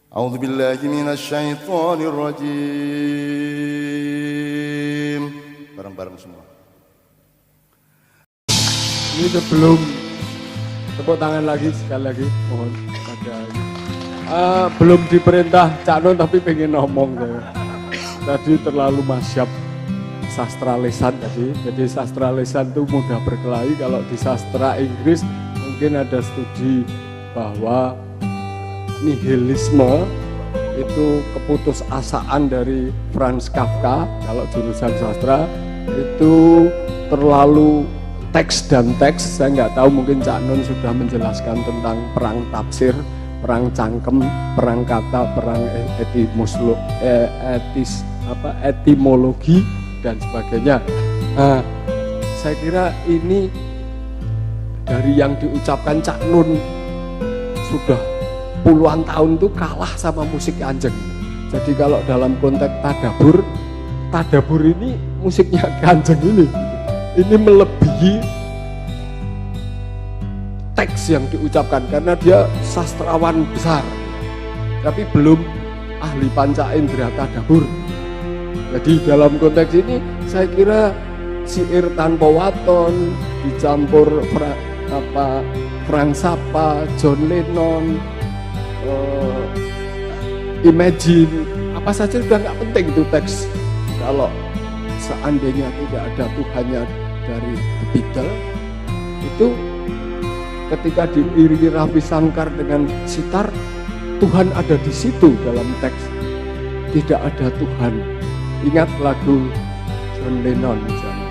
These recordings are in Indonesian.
A'udzu billahi minasy syaithanir rajim. Bareng-bareng semua. Ini sebelum tepuk tangan lagi sekali lagi mohon ada belum diperintah Cak Nun tapi pengen ngomong saya. Tadi terlalu masyap sastra lisan tadi. Jadi sastra lisan itu mudah berkelahi. Kalau di sastra Inggris mungkin ada studi bahwa nihilisme itu keputusasaan dari Franz Kafka. Kalau jurusan sastra itu terlalu teks dan teks. Saya nggak tahu, mungkin Cak Nun sudah menjelaskan tentang perang tafsir, perang cangkem, perang kata, perang etimologi dan sebagainya. Saya kira ini dari yang diucapkan Cak Nun sudah puluhan tahun itu kalah sama musik Kanjeng. Jadi kalau dalam konteks tadabur ini musiknya Kanjeng ini melebihi teks yang diucapkan karena dia sastrawan besar, tapi belum ahli panca indera tadabur. Jadi dalam konteks ini saya kira syair tanpa waton dicampur Frank Zappa, John Lennon, Imagine, apa saja sudah nggak penting itu teks. Kalau seandainya tidak ada Tuhannya dari The Beatles, itu ketika diiringi Ravi Shankar dengan sitar, Tuhan ada di situ dalam teks. Tidak ada Tuhan. Ingat lagu John Lennon misalnya.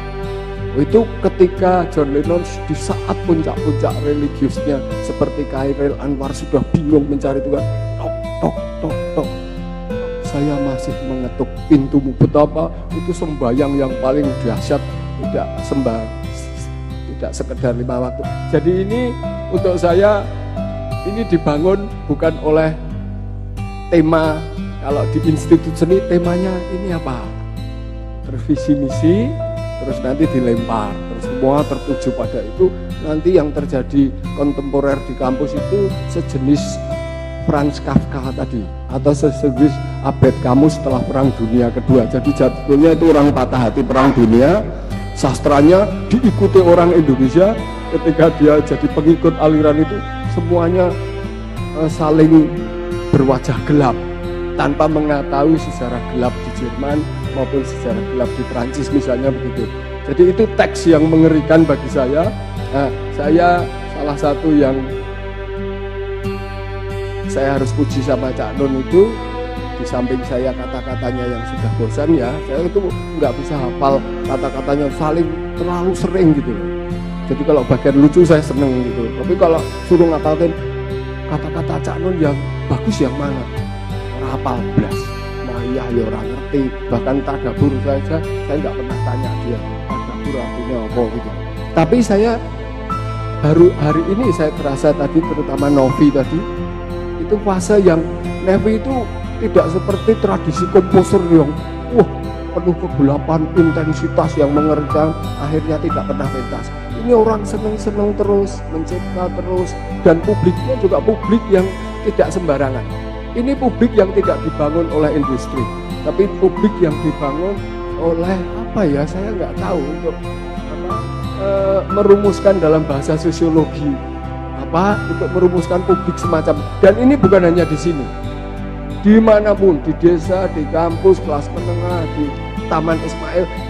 Itu ketika John Lennon di saat puncak-puncak religiusnya seperti Khairil Anwar sudah bingung mencari Tuhan, tok tok tok tok, saya masih mengetuk pintumu. Betapa itu sembahyang yang paling dahsyat, tidak sekedar 5 waktu. Jadi ini untuk saya ini dibangun bukan oleh tema. Kalau di institut seni temanya ini apa? Terus visi misi, terus nanti dilempar, terus semua tertuju pada itu. Nanti yang terjadi kontemporer di kampus itu sejenis Franz Kafka tadi, atau sejenis Abed Camus setelah Perang Dunia Kedua. Jadi jatuhnya itu orang patah hati Perang Dunia, sastranya diikuti orang Indonesia. Ketika dia jadi pengikut aliran itu, semuanya saling berwajah gelap tanpa mengetahui sejarah gelap di Jerman maupun sejarah gelap di Prancis misalnya begitu. Jadi itu teks yang mengerikan bagi saya. Saya salah satu yang saya harus puji sama Cak Nun itu, di samping saya kata-katanya yang sudah bosan ya, saya itu nggak bisa hafal kata-katanya, saling terlalu sering gitu. Jadi kalau bagian lucu saya seneng gitu. Tapi kalau suruh ngapalin kata-kata Cak Nun yang bagus yang mana? Hafal blas, Maya ya orang ngerti. Bahkan tadabur saja saya nggak pernah tanya dia tadabur artinya apa gitu. Tapi saya baru hari ini saya terasa tadi, terutama Novi tadi, itu fase yang Novi itu tidak seperti tradisi komposer yang penuh kegelapan, intensitas yang mengerikan, akhirnya tidak pernah pentas. Ini orang seneng-seneng terus, mencipta terus, dan publiknya juga publik yang tidak sembarangan. Ini publik yang tidak dibangun oleh industri, tapi publik yang dibangun oleh saya nggak tahu untuk merumuskan dalam bahasa sosiologi untuk merumuskan publik semacam. Dan ini bukan hanya di sini, dimanapun, di desa, di kampus, kelas menengah, di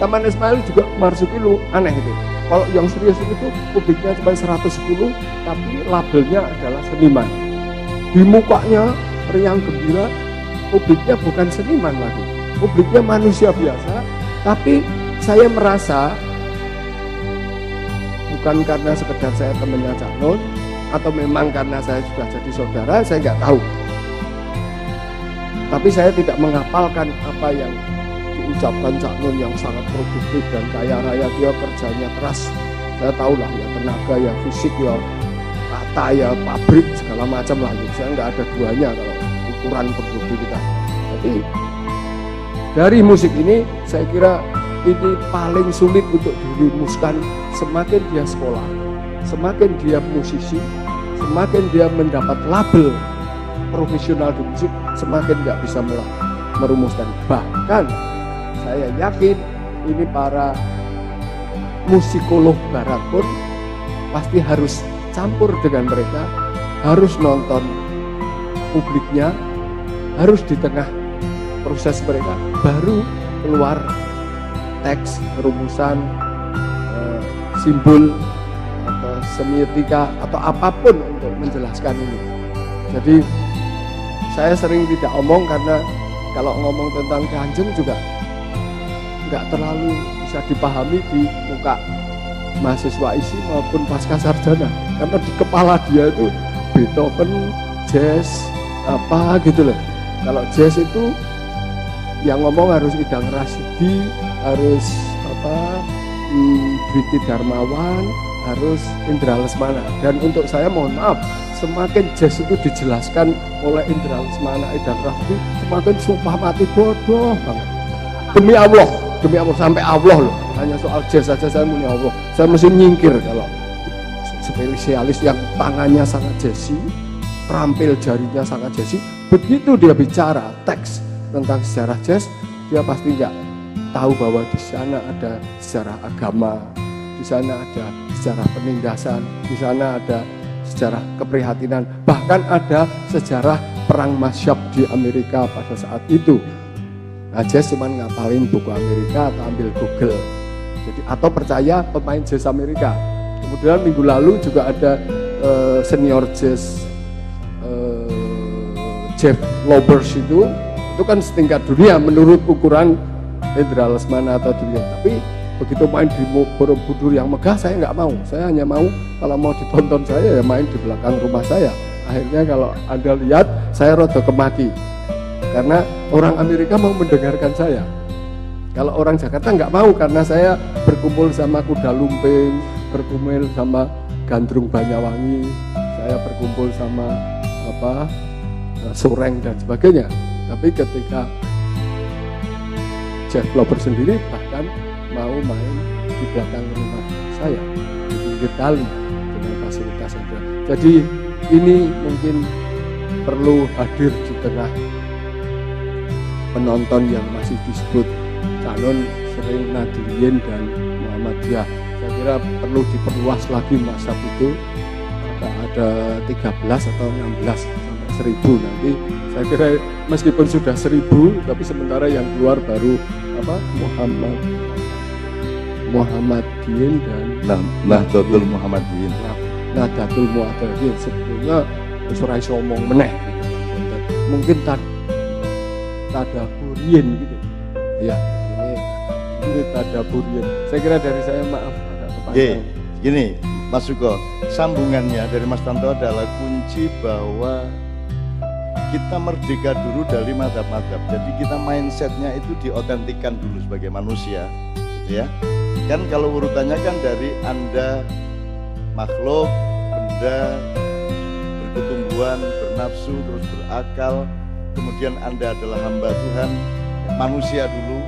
Taman Ismail juga Marzuki lu aneh itu. Kalau yang serius itu publiknya cuma 110, tapi labelnya adalah seniman. Di mukanya riang gembira, publiknya bukan seniman lagi, publiknya manusia biasa. Tapi saya merasa bukan karena sekedar saya temannya Cak Nun, atau memang karena saya sudah jadi saudara, saya nggak tahu. Tapi saya tidak menghafalkan apa yang diucapkan Cak Nun yang sangat produktif dan kaya raya. Dia kerjanya keras, saya tahu lah ya, tenaga ya, fisik ya, kata ya, pabrik segala macam lah. Saya nggak ada duanya kalau ukuran produktivitas. Jadi dari musik ini saya kira ini paling sulit untuk dirumuskan. Semakin dia sekolah, semakin dia musisi, semakin dia mendapat label profesional di musik semakin nggak bisa merumuskan. Bahkan saya yakin ini para musikolog barat pun pasti harus campur dengan mereka, harus nonton publiknya, harus di tengah proses mereka, baru keluar teks, rumusan, simbol, atau semiotika, atau apapun untuk menjelaskan ini. Jadi saya sering tidak omong karena kalau ngomong tentang Kanjeng juga nggak terlalu bisa dipahami di muka mahasiswa isi maupun pasca sarjana, karena di kepala dia itu Beethoven, jazz, apa gitu loh. Kalau jazz itu yang ngomong harus Idang Rasidi, harus Dwiki Darmawan, harus Indra Lesmana. Dan untuk saya mohon maaf, semakin jazz itu dijelaskan oleh Indra Lesmana, Idang Rasidi, semakin sumpah mati bodoh banget. Demi Allah sampai Allah loh. Hanya soal jazz saja saya punya Allah. Saya mesti nyingkir kalau spesialis yang tangannya sangat jazzy, terampil jarinya sangat jazzy. Begitu dia bicara teks tentang sejarah jazz, dia pasti nggak tahu bahwa di sana ada sejarah agama, di sana ada sejarah penindasan, di sana ada sejarah keprihatinan, bahkan ada sejarah perang masyab di Amerika pada saat itu. Nah, jazz cuma ngapalin buku Amerika atau ambil Google. Jadi atau percaya pemain jazz Amerika. Kemudian minggu lalu juga ada senior jazz Jeff Lobers itu kan setingkat dunia menurut ukuran Indra Lesmana atau dunia. Tapi begitu main di Borobudur yang megah, saya nggak mau. Saya hanya mau kalau mau ditonton saya ya main di belakang rumah saya. Akhirnya kalau Anda lihat saya rada kemaki karena orang Amerika mau mendengarkan saya. Kalau orang Jakarta nggak mau karena saya berkumpul sama kuda lumping, berkumpul sama gandrung Banyuwangi, saya berkumpul sama sureng dan sebagainya. Tapi ketika Jeff Lover sendiri bahkan mau main di belakang rumah saya, di pinggir kali dengan fasilitas saja. Jadi ini mungkin perlu hadir di tengah penonton yang masih disebut calon sering Nadiyin dan Muhammadiyah. Saya kira perlu diperluas lagi masa itu, ada 13 atau 16 sampai 1000 nanti. Saya kira meskipun sudah 1000 tapi sementara yang keluar baru Muhammadiyin dan Nahdlatul Muhammadiyin. Nahdlatul Muhammadiyin sebetulnya ora iso omong meneh gitu. Mungkin tadaburiyin gitu. Ya, ini tadaburiyin. Saya kira dari saya maaf agak kepanjang. Gini, Mas Suko, sambungannya dari Mas Tanto adalah kunci bahwa kita merdeka dulu dari madhab-madhab. Jadi kita mindsetnya itu diotentikan dulu sebagai manusia, gitu ya. Kan kalau urutannya kan dari Anda makhluk, benda, berketumbuhan, bernafsu, terus berakal. Kemudian Anda adalah hamba Tuhan, manusia dulu,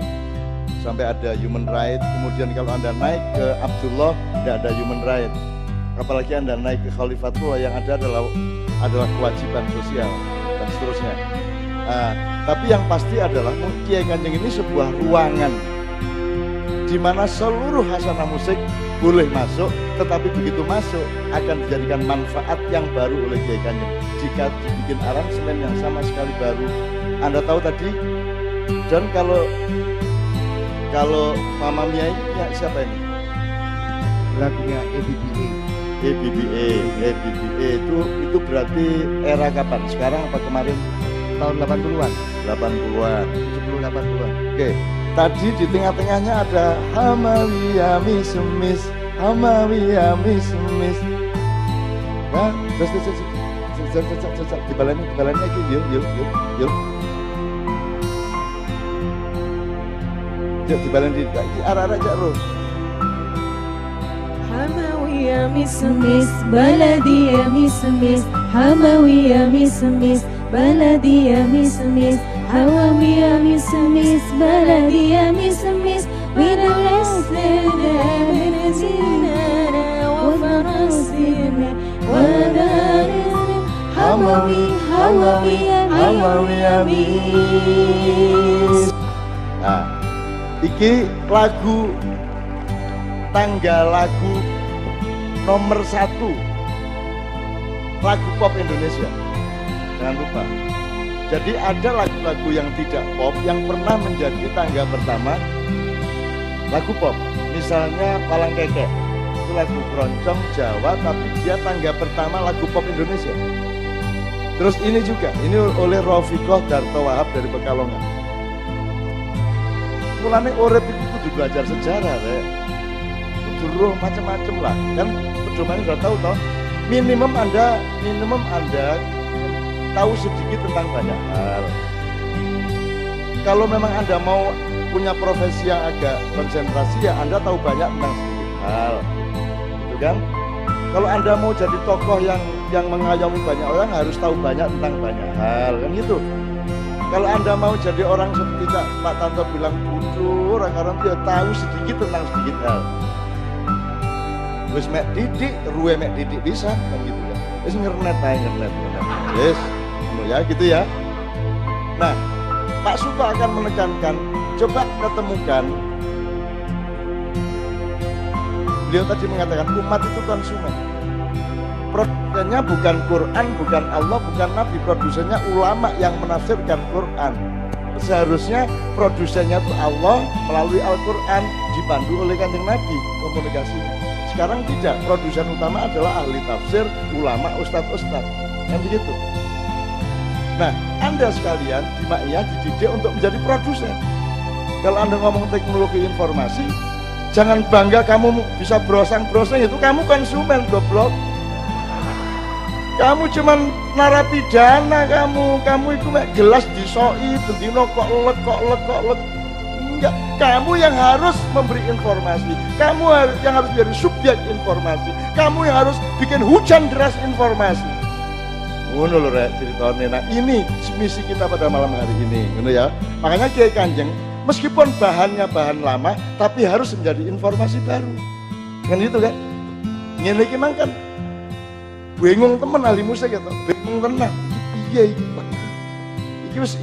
sampai ada human right. Kemudian kalau Anda naik ke Abdullah, tidak ada human right. Apalagi Anda naik ke Khalifatullah, yang ada adalah kewajiban sosial dan seterusnya. Tapi yang pasti adalah Kiai Kanjeng ini sebuah ruangan di mana seluruh hasanah musik boleh masuk, tetapi begitu masuk akan dijadikan manfaat yang baru oleh Kiai Kanjeng. Jika dibikin aransemen yang sama sekali baru, Anda tahu tadi. Dan kalau Mama Mia ini ya, siapa ini? Lagunya EBBA itu berarti era kapan? Sekarang apa kemarin? tahun 80-an. 80-an. 70 80-an. Oke. Tadi di tengah-tengahnya ada Hamawiya Mismis, Hamawiya Mismis. Nah, terus dibalani lagi, yuk. Yuk dibalani di arah-arah aja loh. Hamawiya Mismis, Baladiya Mismis, Hamawiya Mismis, Baladiya Mismis, Hamawiya Mismis, Baladiya Mismis, من الأسلام من زيننا وفرسنا ودارنا Hamawi, Hamawi, Hamawi Amis. Nah, iki lagu tangga lagu nomor 1 lagu pop Indonesia. Jangan lupa. Jadi ada lagu-lagu yang tidak pop yang pernah menjadi tangga pertama lagu pop. Misalnya Palang Keke, itu lagu keroncong Jawa tapi dia tangga pertama lagu pop Indonesia. Terus ini juga, ini oleh Rafiqah Darto Wahab dari Pekalongan. Mulane urip itu kudu belajar sejarah, Rek. Kudu macam-macam lah. Kan pedoman udah tahu toh. Minimum Anda tahu sedikit tentang banyak hal. Kalau memang Anda mau punya profesi yang agak konsentrasi, ya Anda tahu banyak tentang sedikit hal. Gitu kan? Kalau Anda mau jadi tokoh yang mengayomi banyak orang, harus tahu banyak tentang banyak hal, kan gitu. Kalau Anda mau jadi orang seperti Pak Tanto bilang jujur, orang-orang dia tahu sedikit tentang sedikit hal. Wis mek didik, ruwe mek didik bisa, kan gitu kan. Wis ngernet. Yes, ya gitu ya. Nah, Pak Suko akan menekankan, coba ketemukan. Beliau tadi mengatakan umat itu konsumen. Produsennya bukan Quran, bukan Allah, bukan Nabi. Produsennya ulama yang menafsirkan Quran. Seharusnya produsennya itu Allah melalui Al-Quran, dipandu oleh Kanjeng Nabi komunikasinya. Sekarang tidak, produsen utama adalah ahli tafsir, ulama, ustadz-ustadz. Kan begitu. Nah, Anda sekalian di Ma'iyah dididik untuk menjadi produsen. Kalau Anda ngomong teknologi informasi, jangan bangga kamu bisa browsing-browsing, itu kamu konsumen, goblok. Kamu cuman narapidana, kamu itu mek gelas disoi, bendino kok lek. Enggak, kamu yang harus memberi informasi, kamu yang harus menjadi subjek informasi, kamu yang harus bikin hujan deras informasi. Ngono lho Rek ceritane. Nah, ini misi kita pada malam hari ini, ngono ya. Makanya Kiai Kanjeng meskipun bahannya bahan lama, tapi harus menjadi informasi baru. Kan gitu kan? Ngene iki mang kan bingung temen ahli musik ya, bingung tenan. Piye iki? Iki wis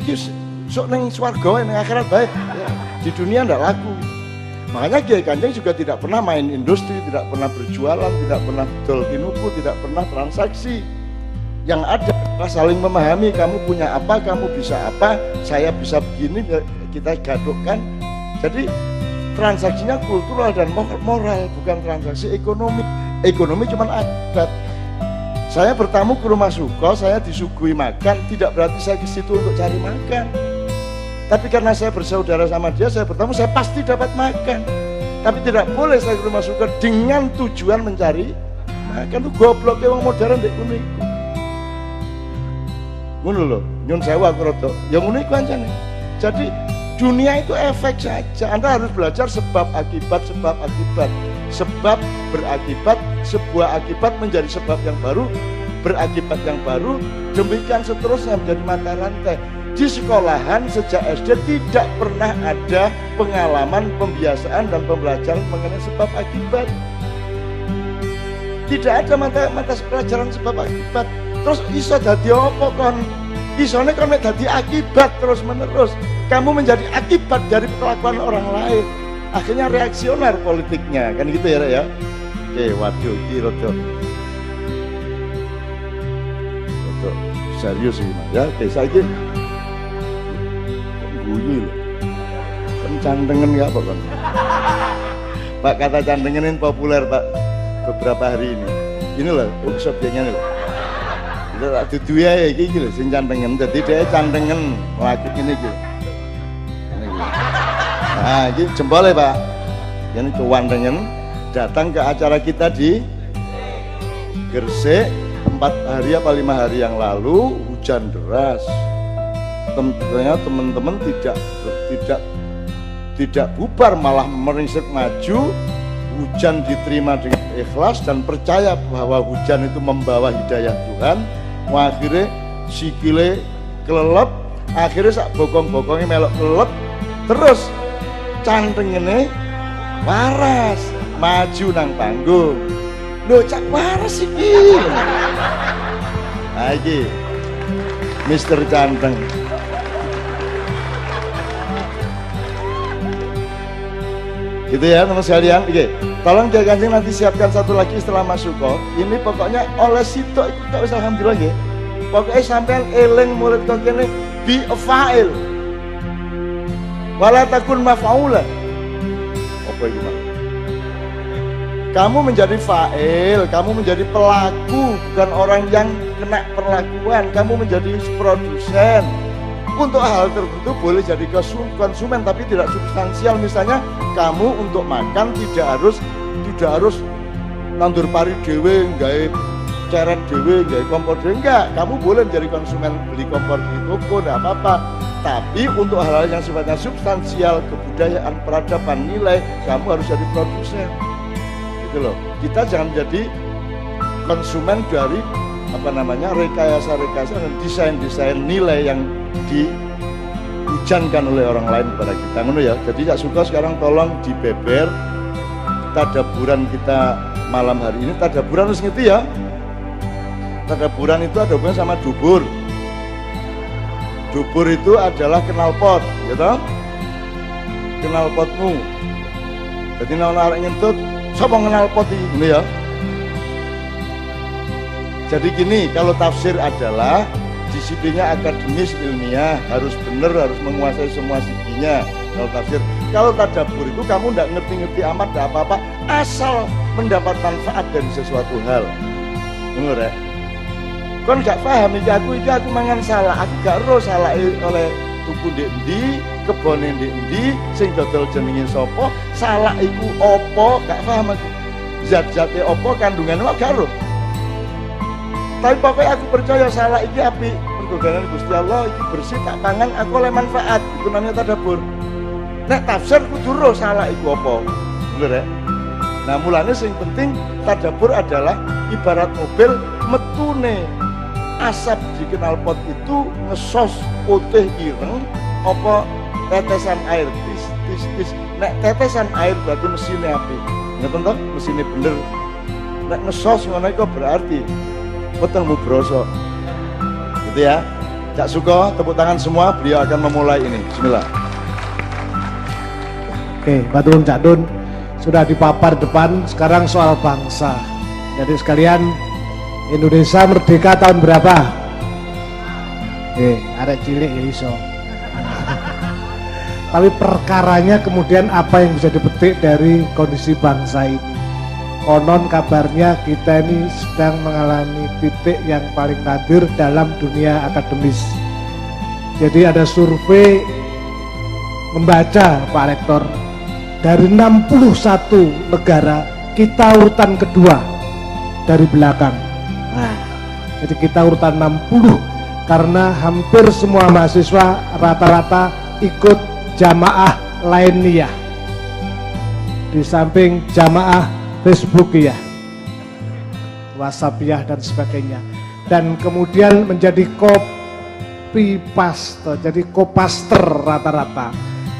sok ning swarga ning akhirat bae. Ya, di dunia ndak laku. Makanya Kiai Kanjeng juga tidak pernah main industri, tidak pernah berjualan, tidak pernah dol tinuku, tidak pernah transaksi. Yang ada adalah saling memahami, kamu punya apa, kamu bisa apa, saya bisa begini, kita gadukkan. Jadi transaksinya kultural dan moral, bukan transaksi ekonomi. Ekonomi cuma akibat. Saya bertamu ke rumah Suko, saya disuguhi makan, tidak berarti saya ke situ untuk cari makan. Tapi karena saya bersaudara sama dia, saya bertamu, saya pasti dapat makan. Tapi tidak boleh saya ke rumah Suko dengan tujuan mencari makan. Itu gobloknya orang modern dek kuning. Ngono lho, nyun sewu aku rada. Ya ngono iku ancane. Jadi dunia itu efek saja. Anda harus belajar sebab akibat. Sebab berakibat, sebuah akibat menjadi sebab yang baru, berakibat yang baru, demikian seterusnya menjadi mata rantai. Di sekolahan sejak SD tidak pernah ada pengalaman, pembiasaan dan pembelajaran mengenai sebab akibat. Tidak ada mata pelajaran sebab akibat. Terus iso dadi apa kon? Isone kon mek dadi akibat terus menerus. Kamu menjadi akibat dari perlakuan orang lain. Akhirnya reaksioner politiknya, kan gitu ya, Rek ya. Oke, waduh, iki rada serius ini, ya. Oke, saiki guyu lho. Kan candengen ya apa kon? Pak, kata candengen ini populer, Pak, beberapa hari ini. Ini loh, subjeknya loh. Itu tak dudu ya iki lho sing candengen. Dadi dia candengen lagu ini iki. Nah, ini jempol ya Pak. Ini kewandengen datang ke acara kita di Gresik 4 hari apa 5 hari yang lalu, hujan deras. Tentunya teman-teman tidak bubar, malah meringsek maju. Hujan diterima dengan ikhlas dan percaya bahwa hujan itu membawa hidayah Tuhan. Wah, akhirnya sikile kelelep, akhirnya sak bokong-bokongnya melok kelelep, terus cantengene waras maju nang panggung. Lho cak waras iki. Nah, iki Mister Canteng. Gitu ya teman sekalian. Oke, tolong Kiai Kanjeng nanti siapkan satu lagi setelah masuk kok. Ini pokoknya oleh situ itu tak usah alhamdulillah nggih. Pokoknya sampean eling murid kok kene be a fa'il. Wala takun maf'ula. Apa itu Mas? Kamu menjadi fa'il, kamu menjadi pelaku, bukan orang yang kena perlakuan. Kamu menjadi produsen. Untuk hal tertentu boleh jadi konsumen tapi tidak substansial. Misalnya kamu untuk makan tidak harus nandur pari dewe, nggawe ceret dewe, nggawe kompor dewe, enggak. Kamu boleh menjadi konsumen, beli kompor di toko, enggak apa-apa. Tapi untuk hal-hal yang sifatnya substansial, kebudayaan, peradaban, nilai, kamu harus jadi produsen. Gitu loh. Kita jangan jadi konsumen dari rekayasa dan desain nilai yang dihujankan oleh orang lain kepada kita. Ngono ya. Jadi Cak Suko sekarang tolong dibeber tadaburan kita malam hari ini. Tadaburan harus ngerti ya. Tadaburan itu ada hubungan sama dubur. Dubur itu adalah knalpot, gitu. Knalpotmu. Jadi nek arek ngentut, sapa knalpot iki ya. Jadi gini, kalau tafsir adalah disiplinnya akademis ilmiah, harus benar, harus menguasai semua siginya. Kalau tafsir, kalau tadabbur itu kamu tidak ngerti-ngerti amat, tidak apa-apa, asal mendapat manfaat dari sesuatu hal. Benar ya? Kon gak paham, iki aku mangan salah, aku gak roh salah oleh tuku ndek ndi, kebone ndek ndi, sing dodol jenenge sapa, salah iku apa, gak paham aku. Zat-zate apa kandungan kok gak roh. Tapi pokoknya aku percaya salah iki apik, mergo Gusti Allah iki bersih tak pangan aku oleh manfaat. Itu namanya tadabbur. Nek tafsir kudu roh salah iku apa. Bener ya? Nah, mulane sing penting tadabbur adalah ibarat mobil metune asap di knalpot itu ngesos putih ireng apa tetesan air tis. Nek tetesan air berarti mesinnya apik. Ngeten toh? Mesinnya bener. Nek ngesos ngono iku berarti peteng mubroso. Gitu ya. Cak Suko, tepuk tangan semua, beliau akan memulai ini. Bismillah. Oke, Baturun Cak Dun sudah dipapar depan, sekarang soal bangsa. Jadi sekalian, Indonesia merdeka tahun berapa? Arek cilik ya iso. Tapi perkaranya kemudian apa yang bisa dipetik dari kondisi bangsa ini? Konon kabarnya kita ini sedang mengalami titik yang paling nadir dalam dunia akademis. Jadi ada survei membaca Pak Rektor, dari 61 negara kita urutan kedua dari belakang. Nah, jadi kita urutan 60 karena hampir semua mahasiswa rata-rata ikut jamaah lainiyah. Di samping jamaah Facebook ya, WhatsApp ya dan sebagainya, dan kemudian menjadi copy paste, jadi kopaster rata-rata.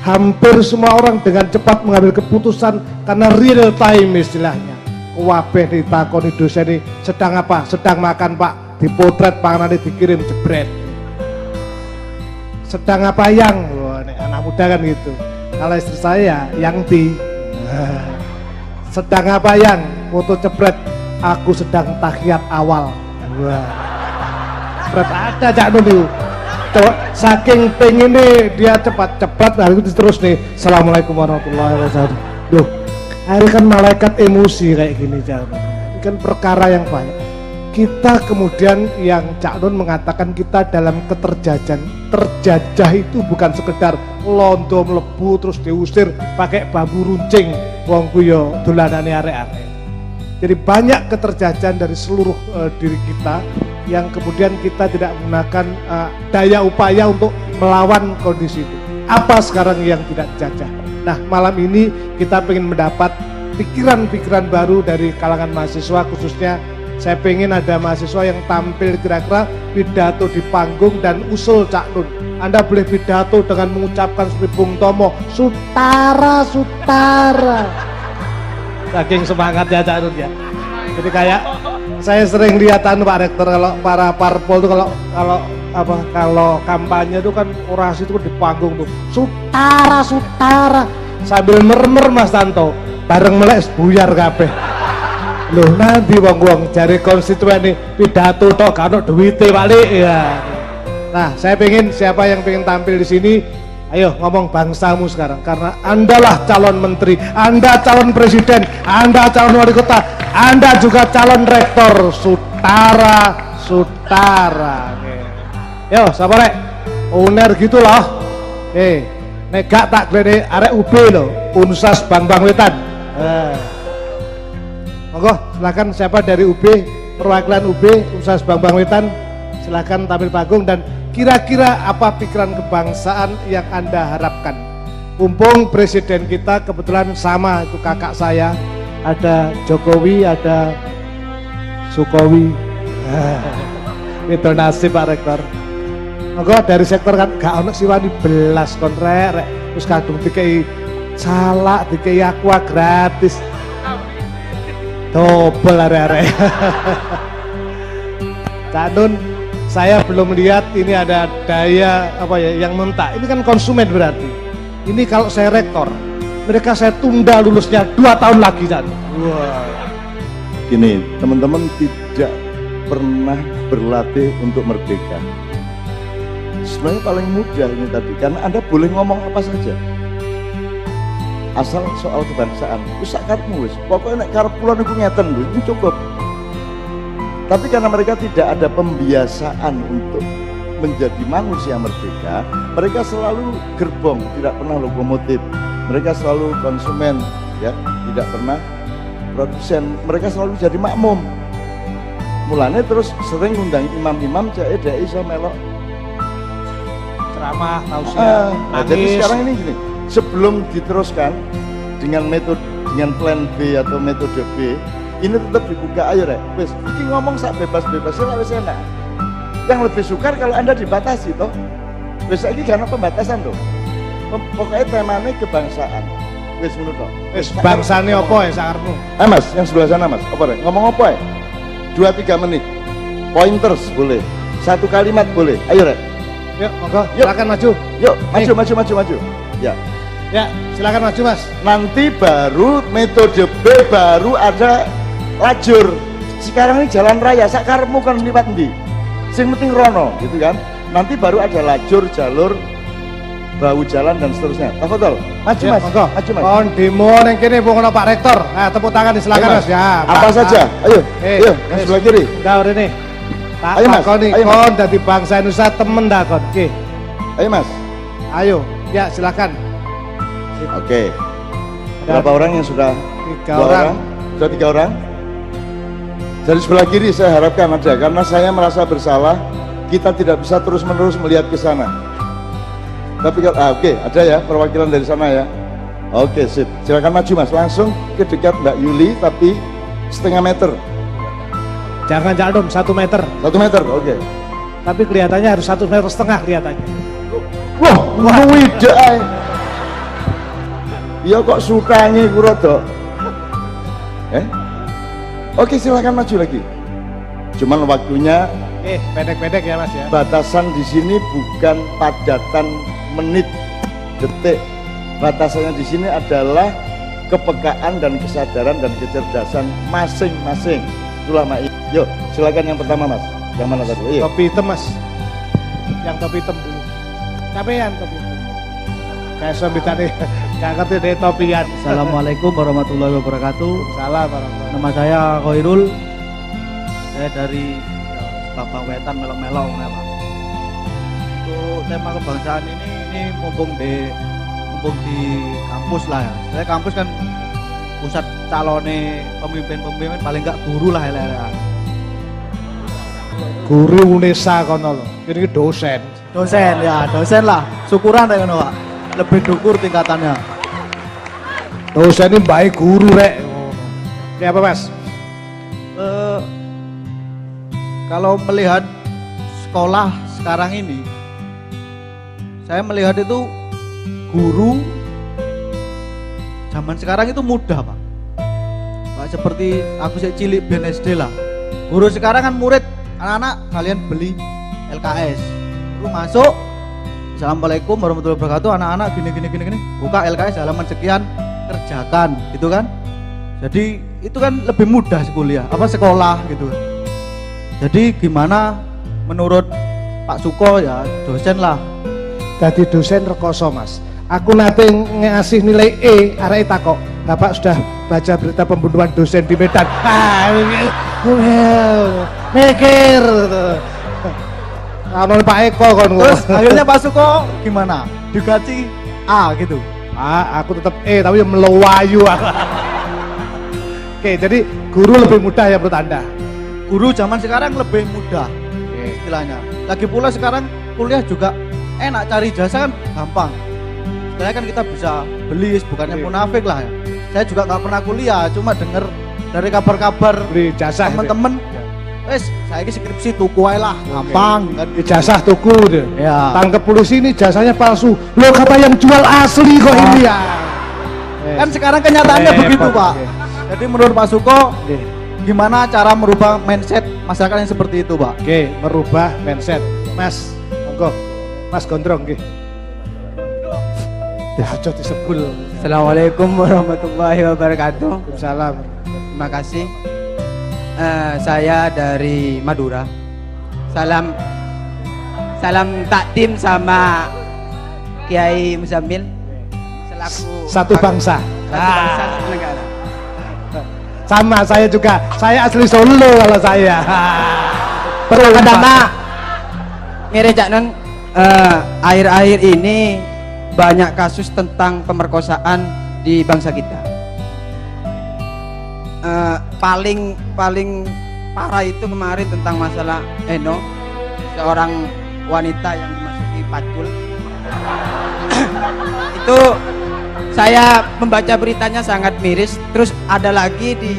Hampir semua orang dengan cepat mengambil keputusan karena real time istilahnya. Wabeh ditakoni dosen ini sedang apa? Sedang makan Pak, dipotret panganannya dikirim jebret. Sedang apa yang? Wah, anak muda kan gitu. Kalau istri saya yang di sedang apa yang foto cepret, aku sedang tahiyat awal. Wah, cepret ada Cak Nun itu. Saking pengennya dia cepat hari itu terus nih. Assalamualaikum warahmatullahi wabarakatuh. Duh, akhirnya kan malaikat emosi kayak gini Cak Nun. Ini kan perkara yang banyak. Kita kemudian yang Cak Nun mengatakan kita dalam keterjajahan. Terjajah itu bukan sekedar londo mlebu terus diusir pakai bambu runcing. Wong ku yo dolanane arek-arek. Jadi banyak keterjajahan dari seluruh diri kita yang kemudian kita tidak menggunakan daya upaya untuk melawan kondisi itu. Apa sekarang yang tidak jajah? Nah, malam ini kita ingin mendapat pikiran-pikiran baru dari kalangan mahasiswa, khususnya saya pengen ada mahasiswa yang tampil kira-kira pidato di panggung dan usul Cak Nun. Anda boleh pidato dengan mengucapkan seperti Bung Tomo, Sutara. Saking semangatnya Cak Nun ya. Jadi kayak Saya sering lihat Pak Rektor kalau para parpol tuh kalau kampanye itu kan orasi itu di panggung tuh sutara sambil mermer Mas Tanto bareng melek buyar kabeh. Loh nanti wong cari konstituen nih pidato tok kan duwite balik ya. Nah, saya pengen siapa yang pengen tampil di sini, ayo ngomong bangsamu sekarang karena Andalah calon menteri, Anda calon presiden, Anda calon wali kota, Anda juga calon rektor, sutara. Yo, sabar rek. Uner gitu loh. Nek gak tak glene arek UB loh, Unsas Bang Wetan. Monggo, silakan siapa dari UB, perwakilan UB, Unsas Bang Wetan, silakan tampil panggung dan kira-kira apa pikiran kebangsaan yang Anda harapkan. Mumpung presiden kita kebetulan sama, itu kakak saya, ada Jokowi, ada Sukowi. Itu nasib Pak Rektor. Monggo dari sektor kan gak ono siwani belas kon rek, terus kadung dikei salak, dikei aqua gratis. Dobel arek-arek. Cak Nun, saya belum lihat ini ada daya apa ya yang mentak. Ini kan konsumen berarti. Ini kalau saya rektor, mereka saya tunda lulusnya 2 tahun lagi Cak Nun. Wah. Gini, teman-teman tidak pernah berlatih untuk merdeka. Sebenarnya paling mudah ini tadi, karena Anda boleh ngomong apa saja. Asal soal kebangsaan, wis sak karepmu wis. Pokoknya nek karep kula niku ngeten lho, ini cukup. Tapi karena mereka tidak ada pembiasaan untuk menjadi manusia merdeka, mereka selalu gerbong, tidak pernah lokomotif. Mereka selalu konsumen, ya, tidak pernah produsen. Mereka selalu jadi makmum. Mulanya terus sering ngundang imam-imam cek dhek iso melok Ceramah, tausiah, nah, jadi sekarang ini gini, sebelum diteruskan dengan plan B atau metode B, ini tetap dibuka. Ayo rek, wis iki ngomong sak bebas-bebasnya lah wis enak. Yang lebih sukar kalau Anda dibatasi toh. Wis saiki gak ana pembatasan toh. Pokoknya temanya kebangsaan. Wis ngono toh. Wis bangsane apa ya sakarmu? Mas, yang sebelah sana Mas, apa rek? Ngomong apa ya? 2-3 menit. Pointers boleh. 1 kalimat boleh. Ayo rek. Yuk, monggo, silakan maju. Yuk, maju. Ya. Ya, silakan maju Mas. Nanti baru metode B, baru ada lajur. Sekarang ini jalan raya, sakarmu kan liwat ndi? Sing penting rono, gitu kan? Nanti baru ada lajur, jalur, bau jalan dan seterusnya. Tafadhol. Maju Ya, Mas. monggo. Maju Mas. Kon demo ning kene wong ana Pak Rektor. Nah, tepuk tangan silakan Ayo, Mas. Ya. Apa saja? Ayo. Ayo, yang sebelah kiri. Udah rene. Tak Ayo, Mas. takoni Ayo, Mas. kon dadi bangsa Indonesia temen dah kon. Oke. Ayo Mas. Ayo. Ya, silakan. Oke. Berapa orang yang sudah? 3 2 orang. Sudah 3 orang? Dari sebelah kiri saya harapkan ada, karena saya merasa bersalah. Kita tidak bisa terus-menerus melihat ke sana. Tapi kalau oke, ada ya perwakilan dari sana ya. Oke, sip. Silakan maju Mas, langsung ke dekat Mbak Yuli, tapi setengah meter. Jangan Dom 1 meter. 1 meter, oke. Tapi kelihatannya harus 1,5 meter kelihatannya. Wah, widak ae. Iya kok sukanya iku rada. Oke, silakan maju lagi. Cuman waktunya Pendek-pendek ya Mas ya. batasan di sini bukan padatan menit, detik. Batasannya di sini adalah kepekaan dan kesadaran dan kecerdasan masing-masing. Itulah Mak. Yuk, silakan yang pertama Mas. Yang mana tadi? Iya. Topi hitam Mas. Yang topi hitam dulu. Capean topi hitam. Kayak sombitane gak ngerti deh topian. Assalamualaikum warahmatullahi wabarakatuh. Salam warahmatullahi. Nama saya Khairul. Saya dari Bambang Wetan melok-melok. Untuk tema kebangsaan ini mumpung di kampus lah ya. Saya kampus kan pusat calone pemimpin-pemimpin paling enggak guru lah ya. Guru Unesa kono lho. Ini dosen. Dosen ya, dosen lah. Syukuran ya ngono, Pak. Lebih dukur tingkatannya. Dosen ini baik guru rek. Ya apa Mas? Kalau melihat sekolah sekarang ini, saya melihat itu guru zaman sekarang itu mudah Pak. Seperti aku sih cilik BNSD lah. Guru sekarang kan murid, anak-anak kalian beli LKS. Lu masuk, Assalamualaikum warahmatullahi wabarakatuh, anak-anak gini, buka LKS halaman sekian, kerjakan, gitu kan. Jadi itu kan lebih mudah sekolah gitu. Jadi gimana menurut Pak Suko ya dosen lah. Jadi dosen rekoso mas. Aku nate ngasih nilai E, arek takok. Bapak sudah baca berita pembunuhan dosen di Medan. Mikir. Kalau Pak Eko kon. Terus akhirnya Pak Suko gimana? Digaji A gitu. Aku tetap E tapi melewayu. Oke, jadi guru lebih mudah ya menurut Anda? Guru zaman sekarang lebih mudah istilahnya. Lagi pula sekarang kuliah juga enak, cari jasa kan gampang. Sebenarnya kan kita bisa beli, bukannya munafik lah ya. Saya juga nggak pernah kuliah, cuma dengar dari kabar-kabar Beli jasa teman-teman. Wes, saya ini skripsi tuku aja lah, gampang kan. Ijazah tuku deh. Ya. Tangkep polisi ini jasanya palsu. Lo kata yang jual asli kok ini ya. Kan sekarang kenyataannya begitu, Pak. Oke. Jadi menurut Pak Suko, gimana cara merubah mindset masyarakat yang seperti itu, Pak? Oke, merubah mindset. Mas, monggo. Mas Gondrong nggih. Ya aja disebul. Assalamualaikum warahmatullahi wabarakatuh. Waalaikumsalam. Terima kasih. Saya dari Madura. Salam takdim sama Kiai Muzammil selaku Satu bangsa. satu negara. Sama saya juga. Saya asli Solo kalau saya. Pertama, ngire Cak Nun, akhir-akhir ini banyak kasus tentang pemerkosaan di bangsa kita. Paling parah itu kemarin tentang masalah Eno, seorang wanita yang dimasuki pacul. Itu saya membaca beritanya sangat miris. Terus ada lagi di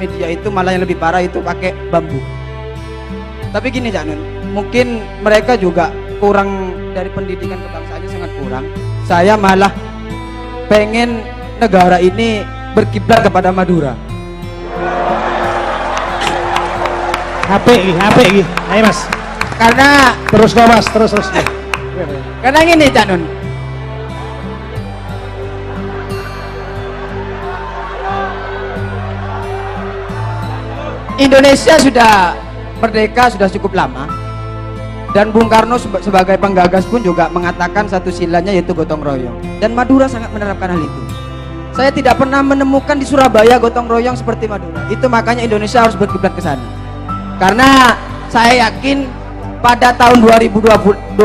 media itu malah yang lebih parah, itu pakai bambu. Tapi gini Cak Nun, mungkin mereka juga kurang dari pendidikan kebangsaannya, sangat kurang. Saya malah pengen negara ini berkiblat kepada Madura. HP. Ayo Mas. Karena Terus kok Mas, terus. gini Cak Nun, Indonesia sudah merdeka sudah cukup lama, dan Bung Karno sebagai penggagas pun juga mengatakan satu silanya yaitu gotong royong, dan Madura sangat menerapkan hal itu. Saya tidak pernah menemukan di Surabaya gotong royong seperti Madura. Itu makanya Indonesia harus berkiblat ke sana. Karena saya yakin pada tahun 2020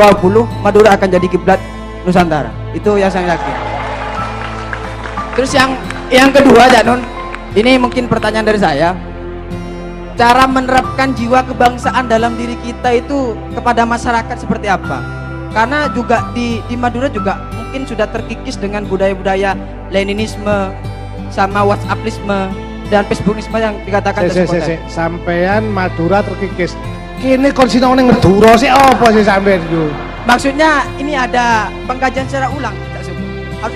Madura akan jadi kiblat Nusantara. Itu yang saya yakin. Terus yang kedua Cak Nun, ini mungkin pertanyaan dari saya. Cara menerapkan jiwa kebangsaan dalam diri kita itu kepada masyarakat seperti apa? Karena juga di Madura juga mungkin sudah terkikis dengan budaya-budaya Leninisme sama WhatsAppisme dan Facebookisme yang dikatakan Sampean Madura terkikis. Kini konsina ning Madura sih apa sih sampean itu? Maksudnya ini ada pengkajian secara ulang, harus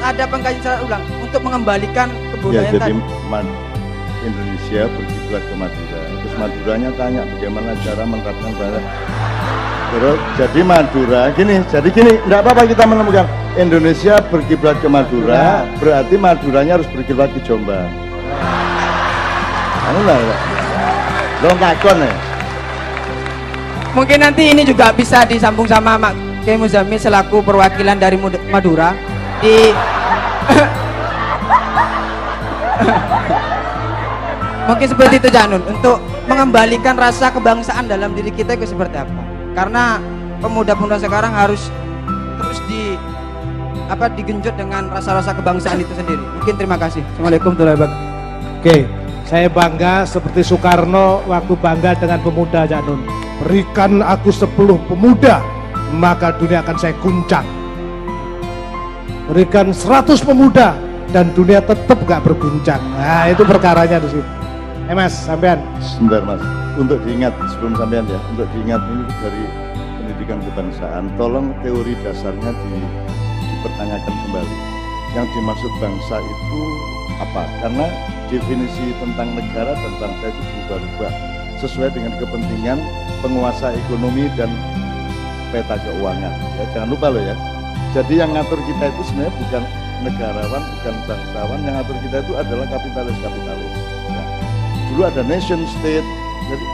ada pengkajian secara ulang untuk mengembalikan Ya, kebudayaan jadi tadi. Indonesia berkiblat ke Madura. Terus Maduranya tanya bagaimana cara menerapkan bahasa. Terus jadi Madura gini, enggak apa-apa kita menemukan Indonesia berkiblat ke Madura, berarti Maduranya harus berkiblat ke Jombang. Anu lah, lo takon ya. Mungkin nanti ini juga bisa disambung sama Mak Kiai Muzammil selaku perwakilan dari Madura di mungkin seperti itu Janun, untuk mengembalikan rasa kebangsaan dalam diri kita itu seperti apa? Karena pemuda-pemuda sekarang harus terus digenjot dengan rasa-rasa kebangsaan itu sendiri. Mungkin terima kasih. Assalamualaikum warahmatullahi wabarakatuh. Oke, saya bangga seperti Soekarno waktu bangga dengan pemuda Janun. Berikan aku 10 pemuda, maka dunia akan saya guncang. Berikan 100 pemuda dan dunia tetap gak berguncang. Nah itu perkaranya di situ. Mas, sampean. Sebentar Mas, untuk diingat sebelum sampean ya, untuk diingat ini dari pendidikan kebangsaan, tolong teori dasarnya dipertanyakan kembali. Yang dimaksud bangsa itu apa? Karena definisi tentang negara dan bangsa itu berubah-ubah. sesuai dengan kepentingan penguasa ekonomi dan peta keuangan. Ya, jangan lupa loh ya. Jadi yang ngatur kita itu sebenarnya bukan negarawan, bukan bangsawan. Yang ngatur kita itu adalah kapitalis-kapitalis. Ya. Dulu ada nation state, jadi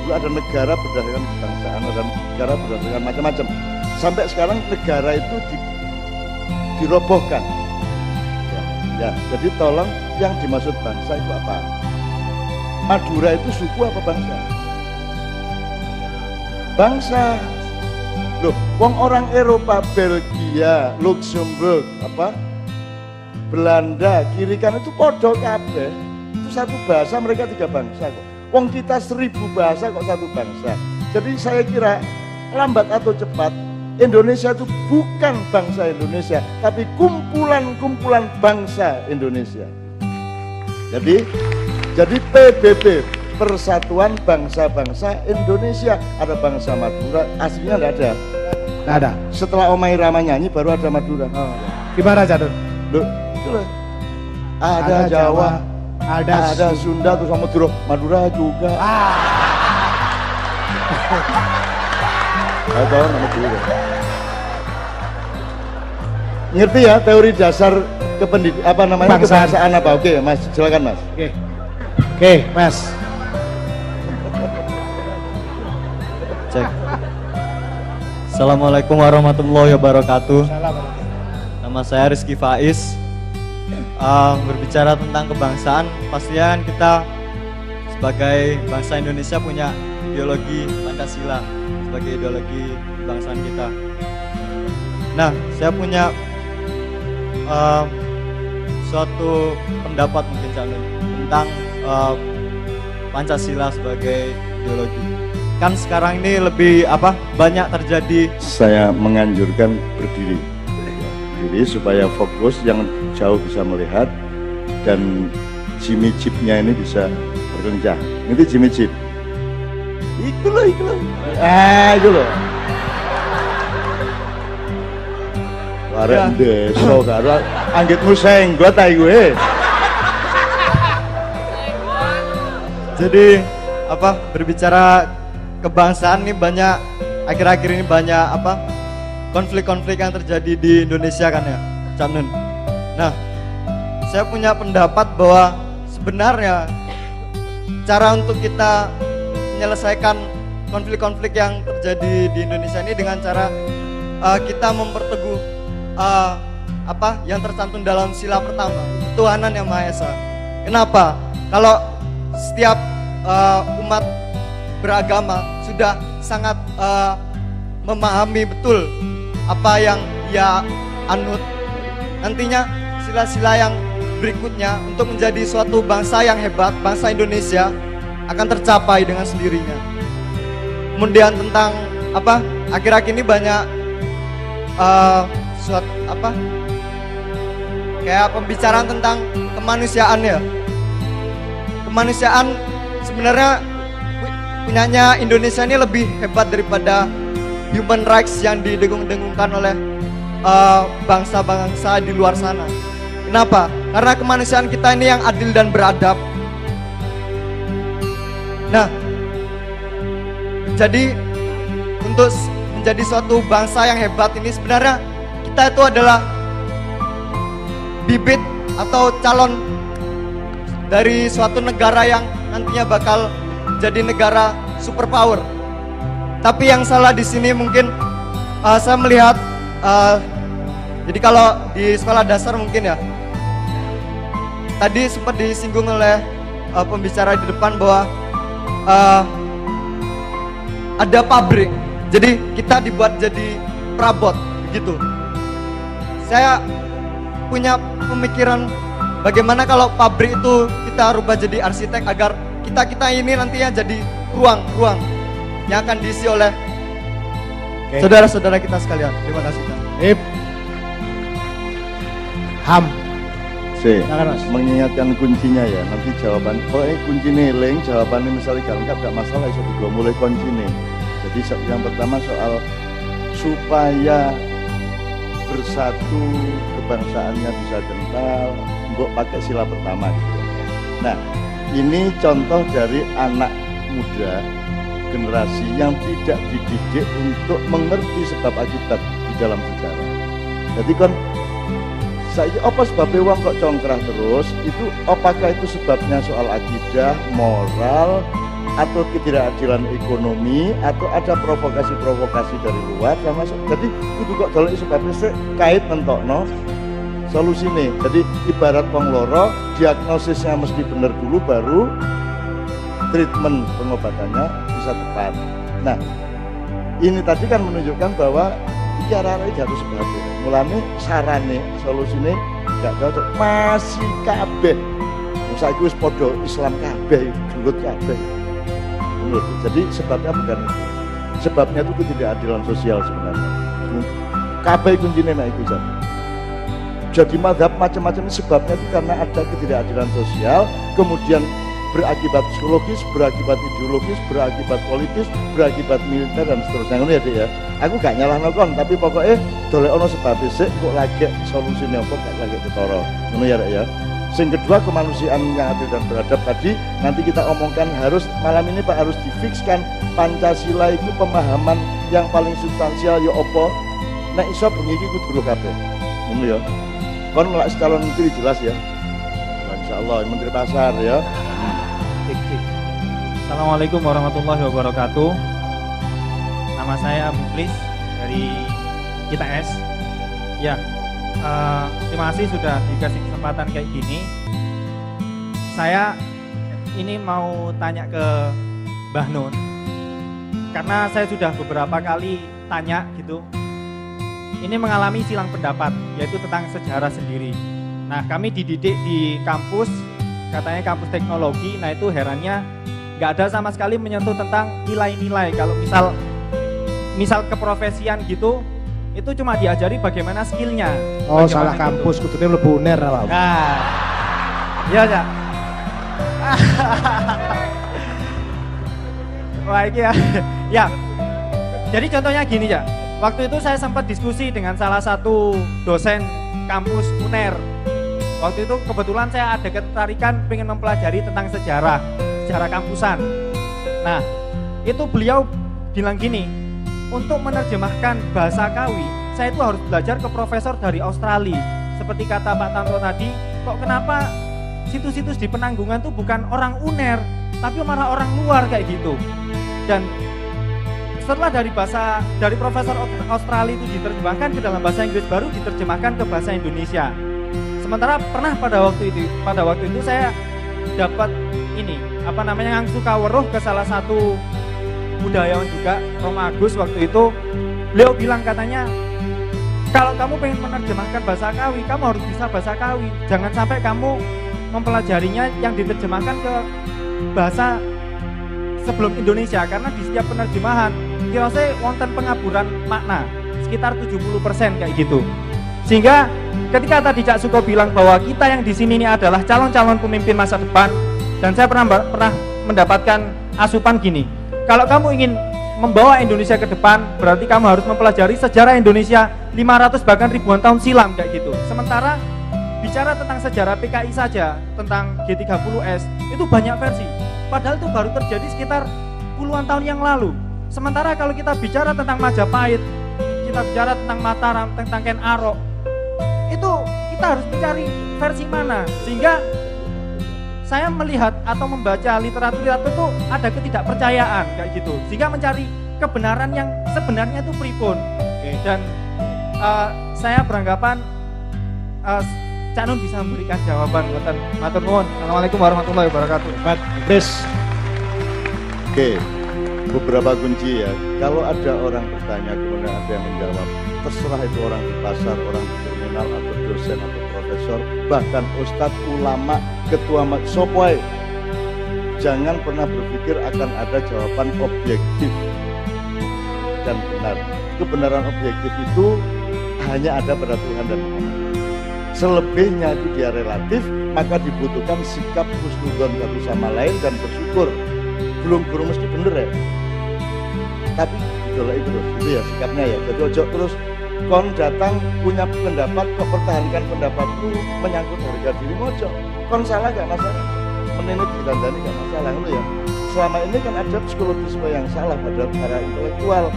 dulu ada negara berdasarkan kebangsaan, ada negara berdasarkan macam-macam. Sampai sekarang negara itu dirobohkan. Ya, jadi tolong yang dimaksud bangsa itu apa? Madura itu suku apa bangsa? Bangsa. Loh, wong orang Eropa, Belgia, Luxembourg, Belanda, kiri kanan itu podo kabeh. Itu satu bahasa, mereka 3 bangsa kok. Wong kita 1000 bahasa kok satu bangsa. Jadi saya kira lambat atau cepat Indonesia itu bukan bangsa Indonesia, tapi kumpulan-kumpulan bangsa Indonesia. Jadi PBB, Persatuan Bangsa-Bangsa Indonesia. Ada bangsa Madura, aslinya enggak ada. Nggak ada. Setelah Omai Rama nyanyi baru ada Madura. Oh. Gimana Cak Nun? Loh, itu loh. Ada Jawa, ada Sunda, terus Samudra, Madura juga. Tahu nama dulu. Ngerti ya teori dasar kebangsaan apa? Oke, Mas, silakan Mas. Oke, Mas. Cek. Assalamualaikum warahmatullahi wabarakatuh. Nama saya Rizky Faiz. Berbicara tentang kebangsaan, pastinya kan kita sebagai bangsa Indonesia punya ideologi Pancasila sebagai ideologi kebangsaan kita. Nah, saya punya suatu pendapat mungkin tentang Pancasila sebagai ideologi. Kan sekarang ini lebih banyak terjadi. Saya menganjurkan berdiri supaya fokus, yang jauh bisa melihat, dan Jimmy Jeep-nya ini bisa berkencang. Ini Jimmy Jeep. Iku loh. Itu loh. Warek deso karo anggitmu senggot ae gue. Jadi berbicara kebangsaan ini banyak akhir-akhir ini banyak konflik-konflik yang terjadi di Indonesia kan ya, Cak Nun. Nah, saya punya pendapat bahwa sebenarnya cara untuk kita menyelesaikan konflik-konflik yang terjadi di Indonesia ini dengan cara kita memperteguh yang tercantum dalam sila pertama, ketuhanan yang Maha Esa. Kenapa? Kalau setiap umat beragama sudah sangat memahami betul apa yang dia anut, nantinya sila-sila yang berikutnya untuk menjadi suatu bangsa yang hebat, bangsa Indonesia akan tercapai dengan sendirinya. Kemudian tentang akhir-akhir ini banyak kayak pembicaraan tentang kemanusiaan ya. Kemanusiaan sebenarnya punyanya Indonesia ini lebih hebat daripada human rights yang didengung-dengungkan oleh bangsa-bangsa di luar sana. Kenapa? Karena kemanusiaan kita ini yang adil dan beradab. Nah, jadi untuk menjadi suatu bangsa yang hebat ini sebenarnya kita itu adalah bibit atau calon dari suatu negara yang nantinya bakal jadi negara superpower. Tapi yang salah di sini mungkin saya melihat jadi kalau di sekolah dasar mungkin ya, tadi sempat disinggung oleh pembicara di depan bahwa ada pabrik, jadi kita dibuat jadi perabot begitu. Saya punya pemikiran bagaimana kalau pabrik itu kita rubah jadi arsitek agar kita ini nantinya jadi ruang-ruang yang akan diisi oleh saudara-saudara kita sekalian. Terima kasih. Ham. Mengingatkan kuncinya ya, nanti jawaban, kunci nih jawabannya misalnya gak lengkap, gak masalah, itu juga mulai kunci nih. Jadi yang pertama soal supaya bersatu, kebangsaannya bisa kental, mbok pakai sila pertama gitu. Nah, ini contoh dari anak muda, generasi yang tidak dididik untuk mengerti sebab akibat di dalam sejarah. Jadi kan saya apa sebabnya wong kok congkrah terus, itu apakah itu sebabnya soal akidah, moral, atau ketidakadilan ekonomi, atau ada provokasi-provokasi dari luar, sama jadi kudu kok dolek sebabnya sih kait mentokno solusi nih. Jadi ibarat wong loro, diagnosisnya mesti benar dulu, baru treatment pengobatannya bisa tepat. Nah, ini tadi kan menunjukkan bahwa cara harus sebabnya. Mulane sarane solusine gak cocok, masih kabeh. Saiki wis padha Islam kabeh, gelut kabeh. Menurut, jadi sebabnya bukan itu. Sebabnya itu ketidakadilan sosial sebenarnya. Kabeh kuncinya nek iku jan. Jadi mazhab macam-macam sebabnya itu karena ada ketidakadilan sosial, kemudian berakibat psikologis, berakibat ideologis, berakibat politis, berakibat militer dan seterusnya. Ngono ya, Dik ya. Aku gak nyalahno kon, tapi pokoknya dolek ono sebab sik kok lagi solusine apa gak lagi ketara. Ngono ya, Dik ya. Yang kedua, kemanusiaan yang adil dan beradab tadi nanti kita omongkan, harus malam ini Pak harus difikskan Pancasila itu pemahaman yang paling substansial ya apa. Nek iso bengi iki kudu kabeh. Ngono ya. Kon ngelak calon menteri jelas ya. Insyaallah menteri pasar ya. Assalamualaikum warahmatullahi wabarakatuh. Nama saya Muklis dari ITS. Ya, terima kasih sudah dikasih kesempatan kayak gini. Saya ini mau tanya ke Mbah Nun, karena saya sudah beberapa kali tanya gitu. Ini mengalami silang pendapat, yaitu tentang sejarah sendiri. Nah, kami dididik di kampus, katanya kampus teknologi. Nah, itu herannya nggak ada sama sekali menyentuh tentang nilai-nilai. Kalau misal keprofesian gitu, itu cuma diajari bagaimana skillnya. Oh, salah kampus, kudune mlebu UNER lah. Nah, iya ya. Wah, ini ya. Ya. Jadi contohnya gini ya. Waktu itu saya sempat diskusi dengan salah satu dosen kampus UNER. Waktu itu kebetulan saya ada ketertarikan pengen mempelajari tentang sejarah kampusan. Nah, itu beliau bilang gini, untuk menerjemahkan bahasa Kawi, saya itu harus belajar ke profesor dari Australia. Seperti kata Pak Tanto tadi, kok kenapa situs-situs di Penanggungan tuh bukan orang UNER, tapi malah orang luar kayak gitu. Dan setelah dari profesor Australia itu diterjemahkan ke dalam bahasa Inggris, baru diterjemahkan ke bahasa Indonesia. Sementara pernah pada waktu itu saya dapat ini, ngangsu kaweruh ke salah satu budayawan juga, Roma Agus waktu itu. Beliau bilang katanya, kalau kamu pengen menerjemahkan bahasa Kawi, kamu harus bisa bahasa Kawi. Jangan sampai kamu mempelajarinya yang diterjemahkan ke bahasa sebelum Indonesia, karena di setiap penerjemahan kira-kira wonten pengaburan makna sekitar 70% kayak gitu. Sehingga ketika tadi Cak Suko bilang bahwa kita yang di sini ini adalah calon-calon pemimpin masa depan, dan saya pernah mendapatkan asupan gini, kalau kamu ingin membawa Indonesia ke depan, berarti kamu harus mempelajari sejarah Indonesia 500 bahkan ribuan tahun silam kayak gitu. Sementara bicara tentang sejarah PKI saja, tentang G30S, itu banyak versi. Padahal itu baru terjadi sekitar puluhan tahun yang lalu. Sementara kalau kita bicara tentang Majapahit, kita bicara tentang Mataram, tentang Ken Arok, itu kita harus mencari versi mana. Sehingga saya melihat atau membaca literatur itu ada ketidakpercayaan kayak gitu. Sehingga mencari kebenaran yang sebenarnya itu pripun. Dan saya beranggapan Cak Nun bisa memberikan jawaban. Matur nuwun. Assalamualaikum warahmatullahi wabarakatuh. Please. Oke, beberapa kunci ya. Kalau ada orang bertanya kemudian ada yang menjawab, terserah itu orang di pasar, orang di terminal, atau dosen atau profesor, bahkan ustadz, ulama, ketua sopoy, jangan pernah berpikir akan ada jawaban objektif dan benar. Kebenaran objektif itu hanya ada pada Tuhan dan Muhammad. Selebihnya itu dia relatif, maka dibutuhkan sikap husnudzon satu sama lain dan bersyukur. Belum mesti bener ya, tapi itulah itu terus, itu ya sikapnya ya. Jadi ojo terus kon datang punya pendapat, kok pertahankan pendapatku menyangkut harga diri, ojo. Kon salah gak masalah, menenut ditandani gak masalah, itu ya. selama ini kan ada psikologisme yang salah pada para intelektual.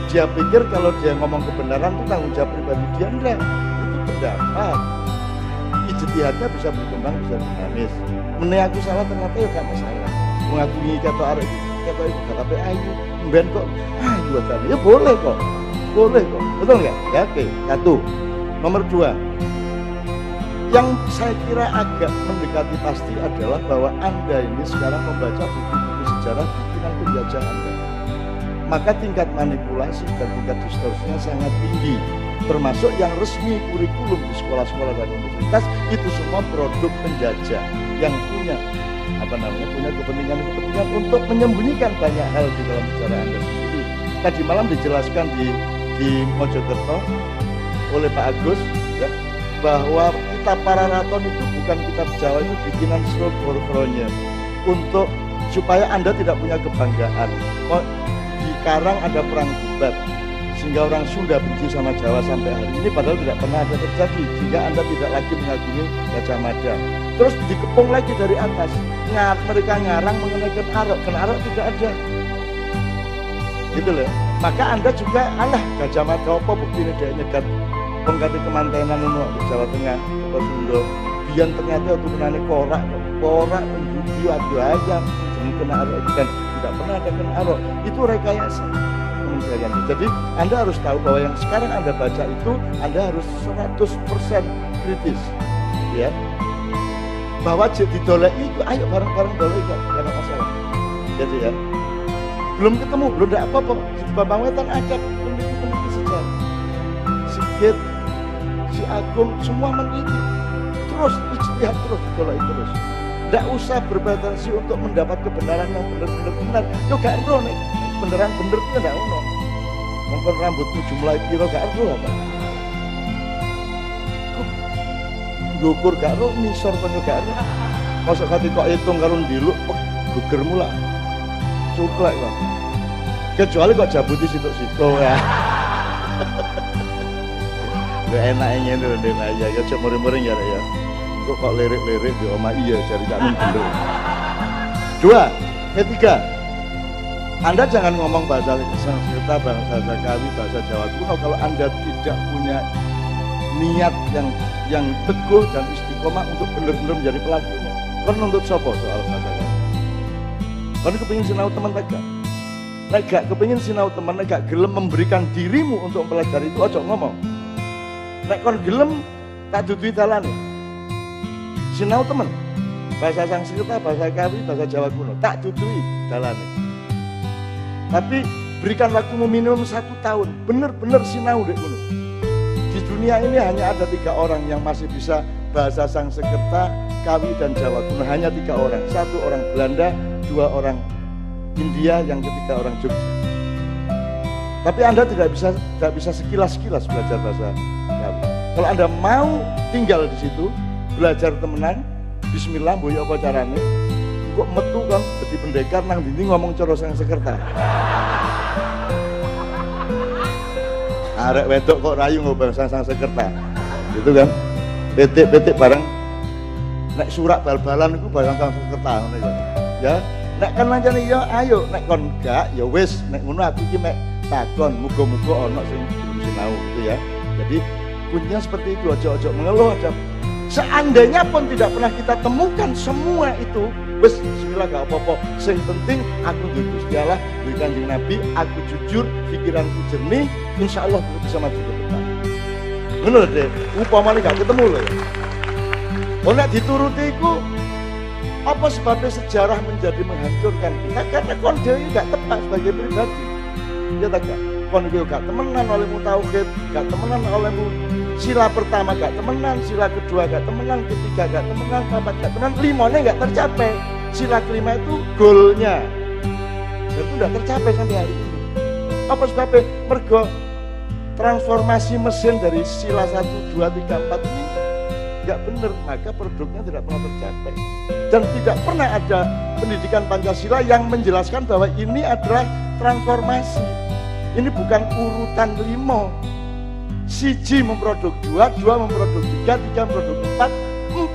Dia pikir kalau dia ngomong kebenaran itu tanggung jawab pribadi dia, enggak, itu pendapat. Ijtihadnya bisa berkembang, bisa dinamis. Meneh aku salah ternyata ya gak masalah. Mengagumi kata arek kata itu kata ayu, mben kok ayu tadi. Ya boleh kok. Boleh kok. Betul enggak? Ya oke. Satu. Nomor dua. Yang saya kira agak mendekati pasti adalah bahwa Anda ini sekarang membaca buku-buku sejarah bikinan penjajah Anda. Maka tingkat manipulasi dan tingkat distorsinya sangat tinggi. Termasuk yang resmi kurikulum di sekolah-sekolah dan universitas itu semua produk penjajah yang punya punya kepentingan untuk menyembunyikan banyak hal di dalam sejarah Anda sendiri. Tadi malam dijelaskan di Mojokerto oleh Pak Agus ya, bahwa kitab Pararaton itu bukan kitab Jawa, itu bikinan Srogorkronya untuk supaya Anda tidak punya kebanggaan. Di Karang ada perang Bubat sehingga orang Sunda benci sama Jawa sampai hari ini, padahal tidak pernah ada terjadi, sehingga Anda tidak lagi mengagumi Gajah Mada. Terus dikepung lagi dari atas, mereka ngarang mengenai Ken Arok tidak ada, gitu loh. Maka Anda juga alah Gajah Mada apa bukti ini dia nyegat pengganti kemantenan ini di Jawa Tengah atau Sunda. Biar ternyata itu menane korak penjudi adu ayam jadi Ken Arok dan tidak pernah ada Ken Arok, itu rekayasa. Jadi Anda harus tahu bahwa yang sekarang Anda baca itu Anda harus 100% kritis ya, bahwa didoleki itu ayo bareng-bareng doleki gak ada masalah. Jadi ya belum ketemu, belum ada apa-apa di Bambang Wetan ada peneliti sejarah Sigit, si Agung semua meneliti terus, ijtihad terus, didoleki terus. Tidak usah berpretensi untuk mendapat kebenaran yang benar-benar benar. Yo gak ero nek beneran bener itu ndak ono. Mongkon rambutmu jumlah piro gak ero apa. Ngukur gak ero, misor kono gak ero. Mosok kate kok hitung karo ndiluk gugermu lah. Cuklek kok. Kecuali kok jabuti situ-situ ya. Gak enak ngene lho Ndek ya, aja muring-muring ya ya. Kok lirik-lirik di omah iya cari gak bener. Dua, ketiga. Anda jangan ngomong bahasa Sanskerta, bahasa Kawi, bahasa Jawa kuno kalau Anda tidak punya niat yang teguh dan istiqomah untuk benar-benar menjadi pelakunya. Kan nuntut sopo soal bahasa Kawi? Kan kepingin sinau teman tegak? Nek gak kepingin sinau teman, nek gak gelem memberikan dirimu untuk mempelajari itu ojo ngomong. Nek kon gelem tak dudui dalane. Sinau teman, bahasa Sanskerta, bahasa Kawi, bahasa Jawa kuno, tak dudui dalane. Tapi berikan waktumu minimum 1 tahun, benar-benar sinau dek dulu. Di dunia ini hanya ada 3 orang yang masih bisa bahasa Sanskerta, Kawi dan Jawa kuno, hanya 3 orang. 1 orang Belanda, 2 orang India, yang ketiga orang Jogja. Tapi Anda tidak bisa sekilas-kilas belajar bahasa Kawi. Kalau Anda mau tinggal di situ, belajar temenan, bismillah, boyo apa carane, kok metu kan jadi pendekar nang dinding ngomong cara Sanskerta. Arek wedok kok rayu ngomong Sanskerta. Gitu kan. Petik bareng nek surak bal-balan iku bahasa Sanskerta ngono ya. Nek kan lancane ya ayo, nek kon gak ya wis, nek ngono aku iki mek takon muga-muga ana sing sinau gitu ya. Jadi punya seperti itu, ojo-ojo mengeluh aja. Seandainya pun tidak pernah kita temukan semua itu, wes bismillah gak apa-apa. Yang penting aku duwe Gusti Allah, duwe Kanjeng Nabi, aku jujur, pikiranku jernih, insya Allah aku bisa maju ke depan. Ngono lho, Dek. Upamane gak ketemu lho. Oh nek dituruti iku apa sebabnya sejarah menjadi menghancurkan kita? Karena kon dhewe gak tepat sebagai pribadi. Ya tak gak? Kon gak temenan olehmu tauhid, gak temenan olehmu sila pertama gak temenan, sila kedua gak temenan, ketiga gak temenan, keempat gak temenan, 5-nya gak tercapai. Sila kelima itu goalnya dan itu gak tercapai sampai hari ini. Apa sebabnya? Mergo transformasi mesin dari sila 1, 2, 3, 4 ini gak benar, maka produknya tidak pernah tercapai. Dan tidak pernah ada pendidikan Pancasila yang menjelaskan bahwa ini adalah transformasi. Ini bukan urutan 5. 1 memproduk 2, 2 memproduk 3, 3 memproduk 4,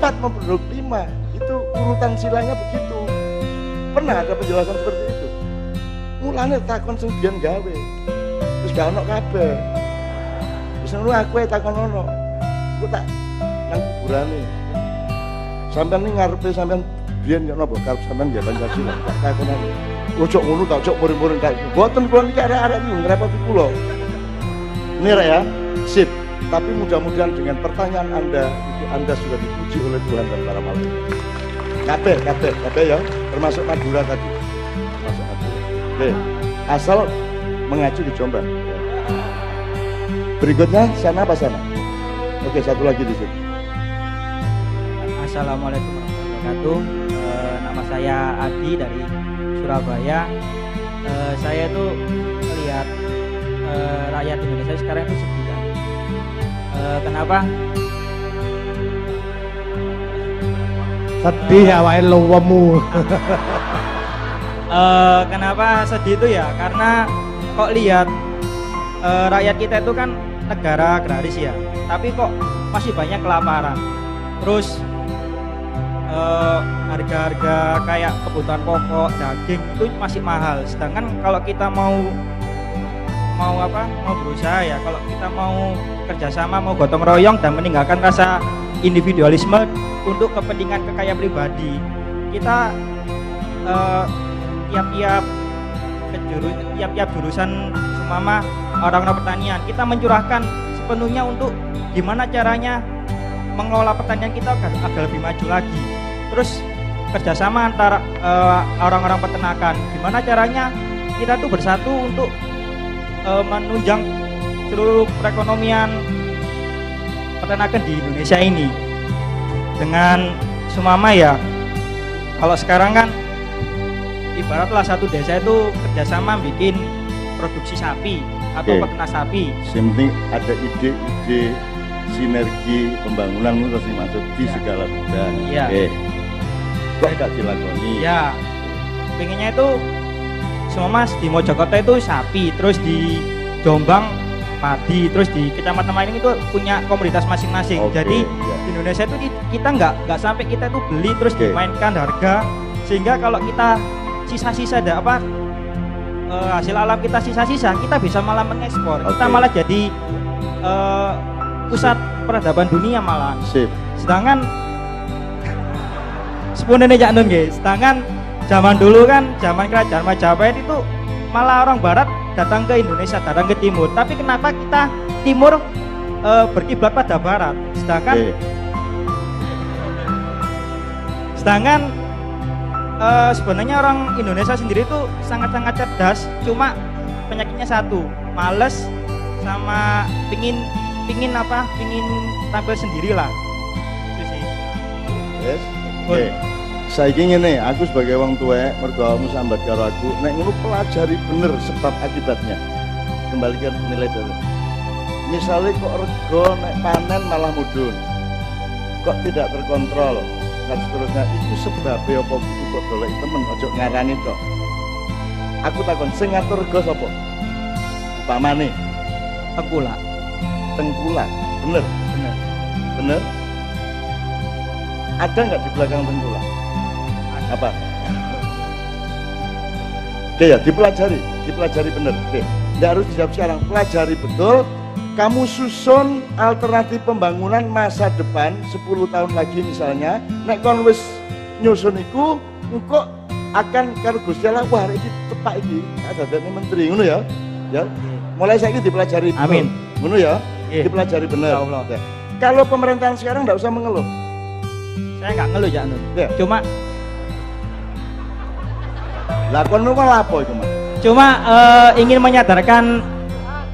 4 memproduk 5. Itu urutan silanya begitu. Pernah ada penjelasan seperti itu. Mulane takon sing biyen gawe. Terus gak ono kabeh. Wis ngono aku takon ono. Aku tak nang kuburane. Sampeyan ning ngarepe sampeyan biyen yo napa karep sampeyan ya Pancasila. Tak takon aku. Ojo ngono tak ojo muring-muring tak. Mboten kula niki arek-arek niku ngrepoti kula. Ini rek ya. Sip. Tapi mudah-mudahan dengan pertanyaan Anda sudah dipuji oleh Tuhan dan para malaikat. Kabeh ya, termasuk Madura tadi. Termasuk Madura. Oke, asal mengacu di Jombang. Berikutnya sana apa sana? Oke, satu lagi di sini. Assalamualaikum warahmatullahi wabarakatuh. Nama saya Adi dari Surabaya. Saya tuh melihat rakyat Indonesia sekarang itu sedih. Kenapa? Sedih awake luwemu. Kenapa sedih itu ya? Karena kok lihat rakyat kita itu kan negara agraris ya, tapi kok masih banyak kelaparan. Terus harga-harga kayak kebutuhan pokok, daging itu masih mahal. Sedangkan kalau kita mau berusaha ya, kalau kita mau kerjasama, mau gotong royong dan meninggalkan rasa individualisme untuk kepentingan kekayaan pribadi, kita tiap jurusan seumpama orang-orang pertanian, kita mencurahkan sepenuhnya untuk gimana caranya mengelola pertanian kita agar lebih maju lagi. Terus kerjasama antara orang-orang peternakan, gimana caranya kita tuh bersatu untuk menunjang seluruh perekonomian peternakan di Indonesia ini. Dengan sumama ya, kalau sekarang kan ibaratlah satu desa itu kerjasama bikin produksi sapi atau peternak sapi. Penting ada ide-ide sinergi pembangunan terus masuk di segala bidang. Ya. Kok gak dilakoni? Ya, pengennya itu semua di Mojokerto itu sapi, terus di Jombang padi, terus di kecamatan lain itu punya komoditas masing-masing. Jadi di Indonesia itu kita nggak sampai kita itu beli terus dimainkan harga, sehingga kalau kita sisa-sisa hasil alam kita sisa-sisa, kita bisa malah mengekspor. Kita malah jadi pusat peradaban dunia malah. Sedangkan sepunene Cak Nun nggih, sedangkan zaman dulu kan, zaman kerajaan Majapahit itu malah orang barat datang ke Indonesia, datang ke timur. Tapi kenapa kita timur berkiblat pada barat? Sedangkan sebenarnya orang Indonesia sendiri itu sangat-sangat cerdas, cuma penyakitnya satu, males sama pingin tampil sendirilah. Itu sih. Saiki ngene, aku sebagai wong tuwek, mergo kamu sambat karo aku, nek ngono pelajari bener sebab akibatnya. Kembalikan nilai dulu. Misalnya kok rego nek panen malah mudhun. Kok tidak terkontrol dan seterusnya, itu sebabnya apa kudu kok golek temen ojo ngarani tok. Aku takon sing ngatur rego sapa? Upamane Tengkulak. Bener. Ada nggak di belakang Tengkulak? Apa? Oke ya, dipelajari bener. Oke, nggak harus dijawab sekarang, pelajari betul. Kamu susun alternatif pembangunan masa depan 10 tahun lagi misalnya. Nek kon wis nyusun iku, engko akan karo Gusti Allah wah iki tepak iki dadane menteri ngono ya. Ya. Mulai saiki dipelajari betul. Amin. Ngono ya. Dipelajari bener. Ya. Kalau pemerintahan sekarang enggak usah mengeluh. Saya nggak ngeluh Cak Nun. Ya. Cuma Lakonmu malah apa itu, Mas? Cuma ingin menyadarkan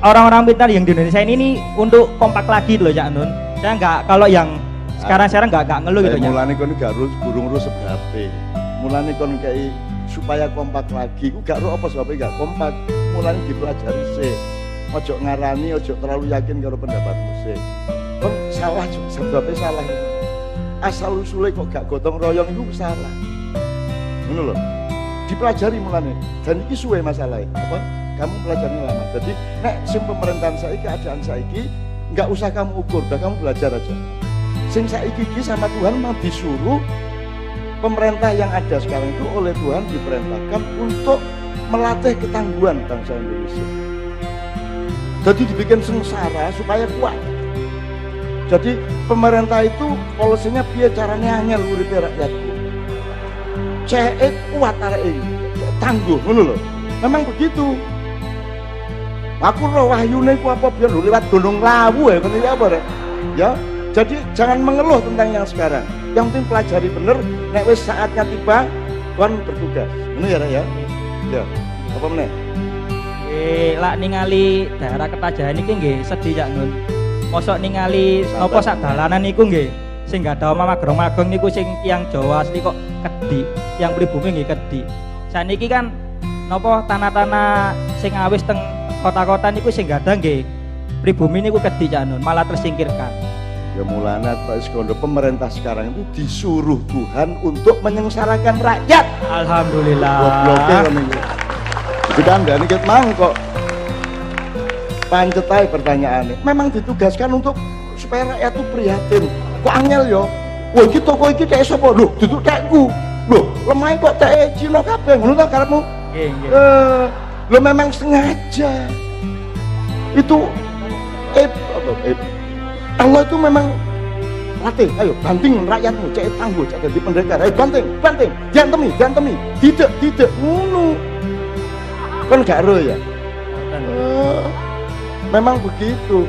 orang-orang pintar yang di Indonesia ini untuk kompak lagi loh Cak Nun. Saya nggak, kalau yang sekarang nggak ngeluh gitu ya. Mulane kon gak burung-burung seberapa. Mulane kon kayak supaya kompak lagi. Ku gak apa sebabnya gak kompak. Mulane dipelajari sih. Ojo ngarani, ojo terlalu yakin karo pendapatmu sih. Kon salah juga, sebabnya salah. Asal usulnya kok gak gotong royong itu salah. Ngono loh. Dipelajari mulane. Dan iki suwe masalahnya. Apa? Kamu pelajari lama. Jadi nek sim pemerintahan saiki, keadaan saiki nggak usah kamu ukur, udah kamu belajar aja. Sing saiki sama Tuhan mau disuruh pemerintah yang ada sekarang itu oleh Tuhan diperintahkan untuk melatih ketangguhan bangsa Indonesia. Jadi dibikin sengsara supaya kuat. Jadi pemerintah itu polisinya biar caranya hanya uripe rakyatku. Cek kuat arek iki, tangguh ngono lho. Memang begitu. Aku roh wahyune ku apa biar lho lewat Gunung Lawu ya, ya apa rek? Ya. Jadi jangan mengeluh tentang yang sekarang. Yang penting pelajari bener, nek wis saatnya tiba, kon bertugas. Ngono ya rek ya. Ya. Apa meneh? Lak ningali daerah Ketajahan iki nggih sedih Cak Nun. Mosok ningali napa sak dalanan niku nggih sing gak ada omah magrong-magrong niku sing tiyang Jawa asli kok kedi, tiyang pribumi nggih kedi. Saniki kan napa tanah-tanah sing awis teng kota-kota niku sing gak ada nggih pribumi niku kedi Cak Nun, malah tersingkirkan. Ya mulanya Pak Iskondo, pemerintah sekarang itu disuruh Tuhan untuk menyengsarakan rakyat. Alhamdulillah. Gobloknya kan ini. Jadi kan dan ini mang kok pancetai pertanyaannya. Memang ditugaskan untuk supaya rakyat itu prihatin. Kok angel yo? Wah iki toko iki kayak sapa? Loh, duduk tekku. Loh, lemah kok teke Cina kabeh. Ngono ta karepmu? Nggih, nggih. Lo memang sengaja. Itu Allah itu memang latih, ayo banting rakyatmu, cek tangguh, cek jadi pendekar, ayo banting, diantemi, tidak, ngono, kan gak ero ya, memang begitu.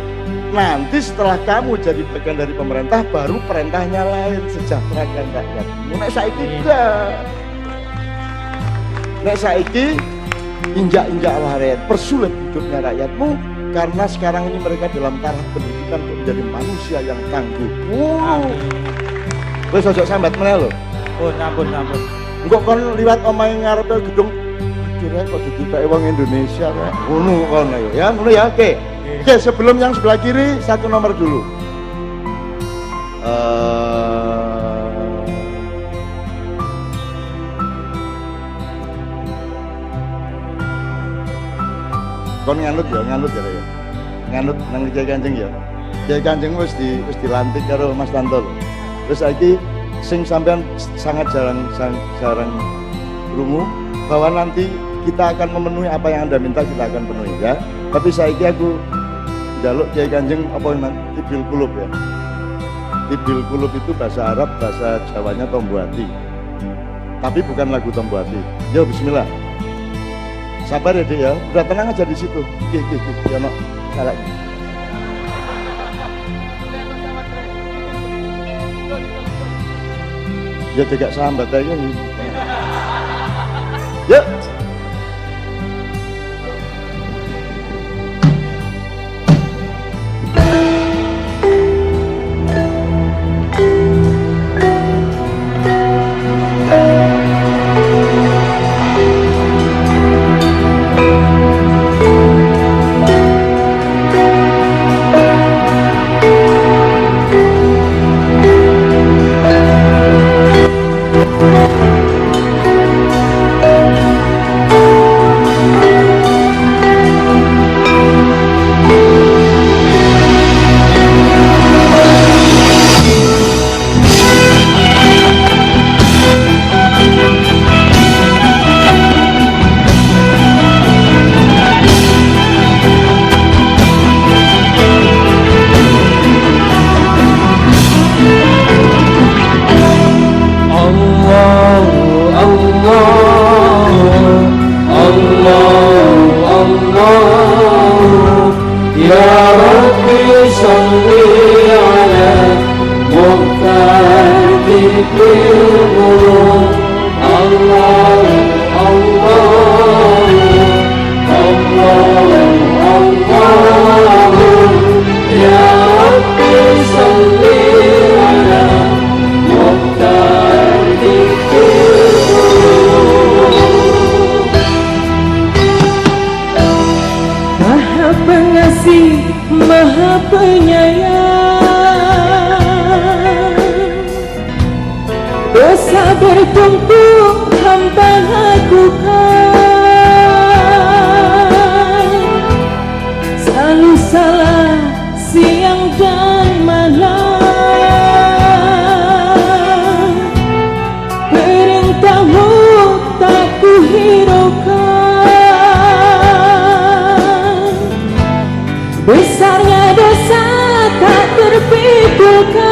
Nanti setelah kamu jadi bagian dari pemerintah, baru perintahnya lain, sejahterakan rakyat. Nek saiki enggak, nek saiki injak-injak rakyat, persulit hidupnya rakyatmu. Karena sekarang ini mereka dalam taraf pendidikan untuk menjadi manusia yang tangguh. Wes ojo sambat meneh lho. Oh, ampun. Engko kon liwat omahe ngarepe gedung kira kok ditibake wong Indonesia kok. Ngono kon ayo ya, ngono ya. Oke, sebelum yang sebelah kiri satu nomor dulu. Kon nganut ya ya. Nganut nang Kiai Kanjeng ya. Kiai Kanjeng wis dilantik karo Mas Tanto. Terus saiki sing sampean sangat jarang krungu bahwa nanti kita akan memenuhi apa yang Anda minta, kita akan penuhi ya. Tapi saiki aku njaluk Kiai Kanjeng apa men tibil kulub ya. Tibil kulub itu bahasa Arab, bahasa Jawanya Tombuati. Tapi bukan lagu Tombuati. Yo bismillah. Sabar ya Dek ya, udah tenang aja di situ. Ya no, salah. Ya tidak sambat aja nih. Yuk. pimpinan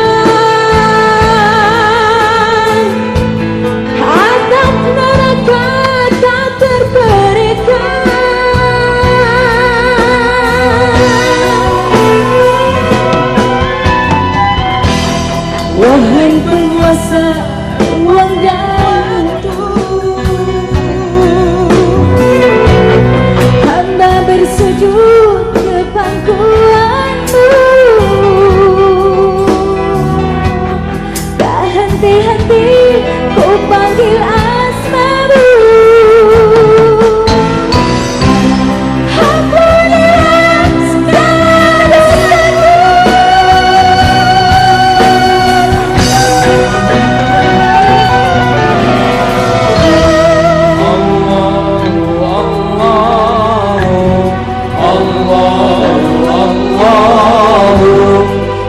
atap neraka tak terberikan. Wahai penguasa uang dan untung, hamba bersujud ke pangkuanmu. Tak henti-henti ku panggil asmamu. Ampunilah segala dosaku.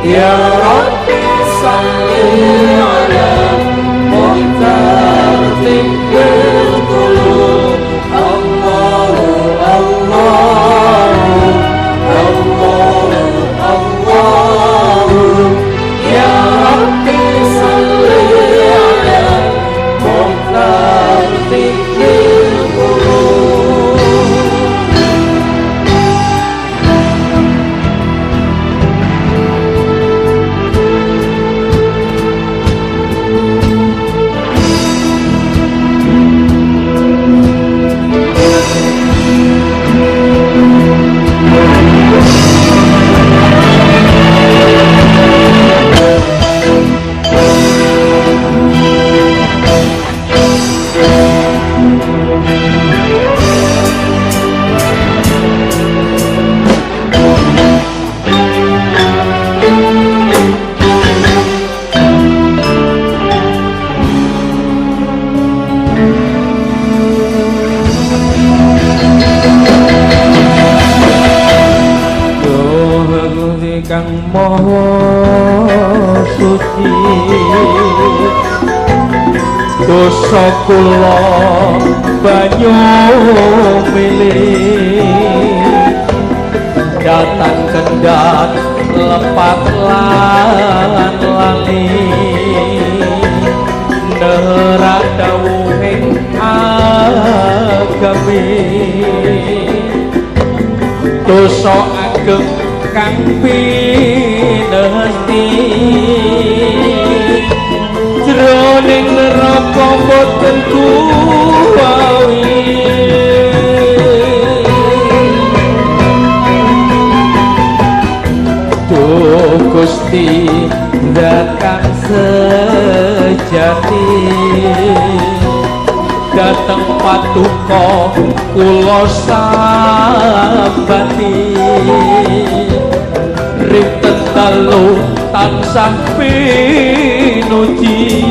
Ya Rabbi salli ala muhtar tikkul qulub. Allahu Allahu Allahu Allahu Ya Rabbi salli ala muhtar tikkul qulub. Kang Maha Suci, dosa kula banyu milih, datang kendat lepat lan lali, nerak dawuhing agami, dosa ageng kang pinesti, jroning neraka boten kuwawi. Duh Gusti zat kang sejati, dateng patuko kula sambati, rinten dalu tansah pinuji,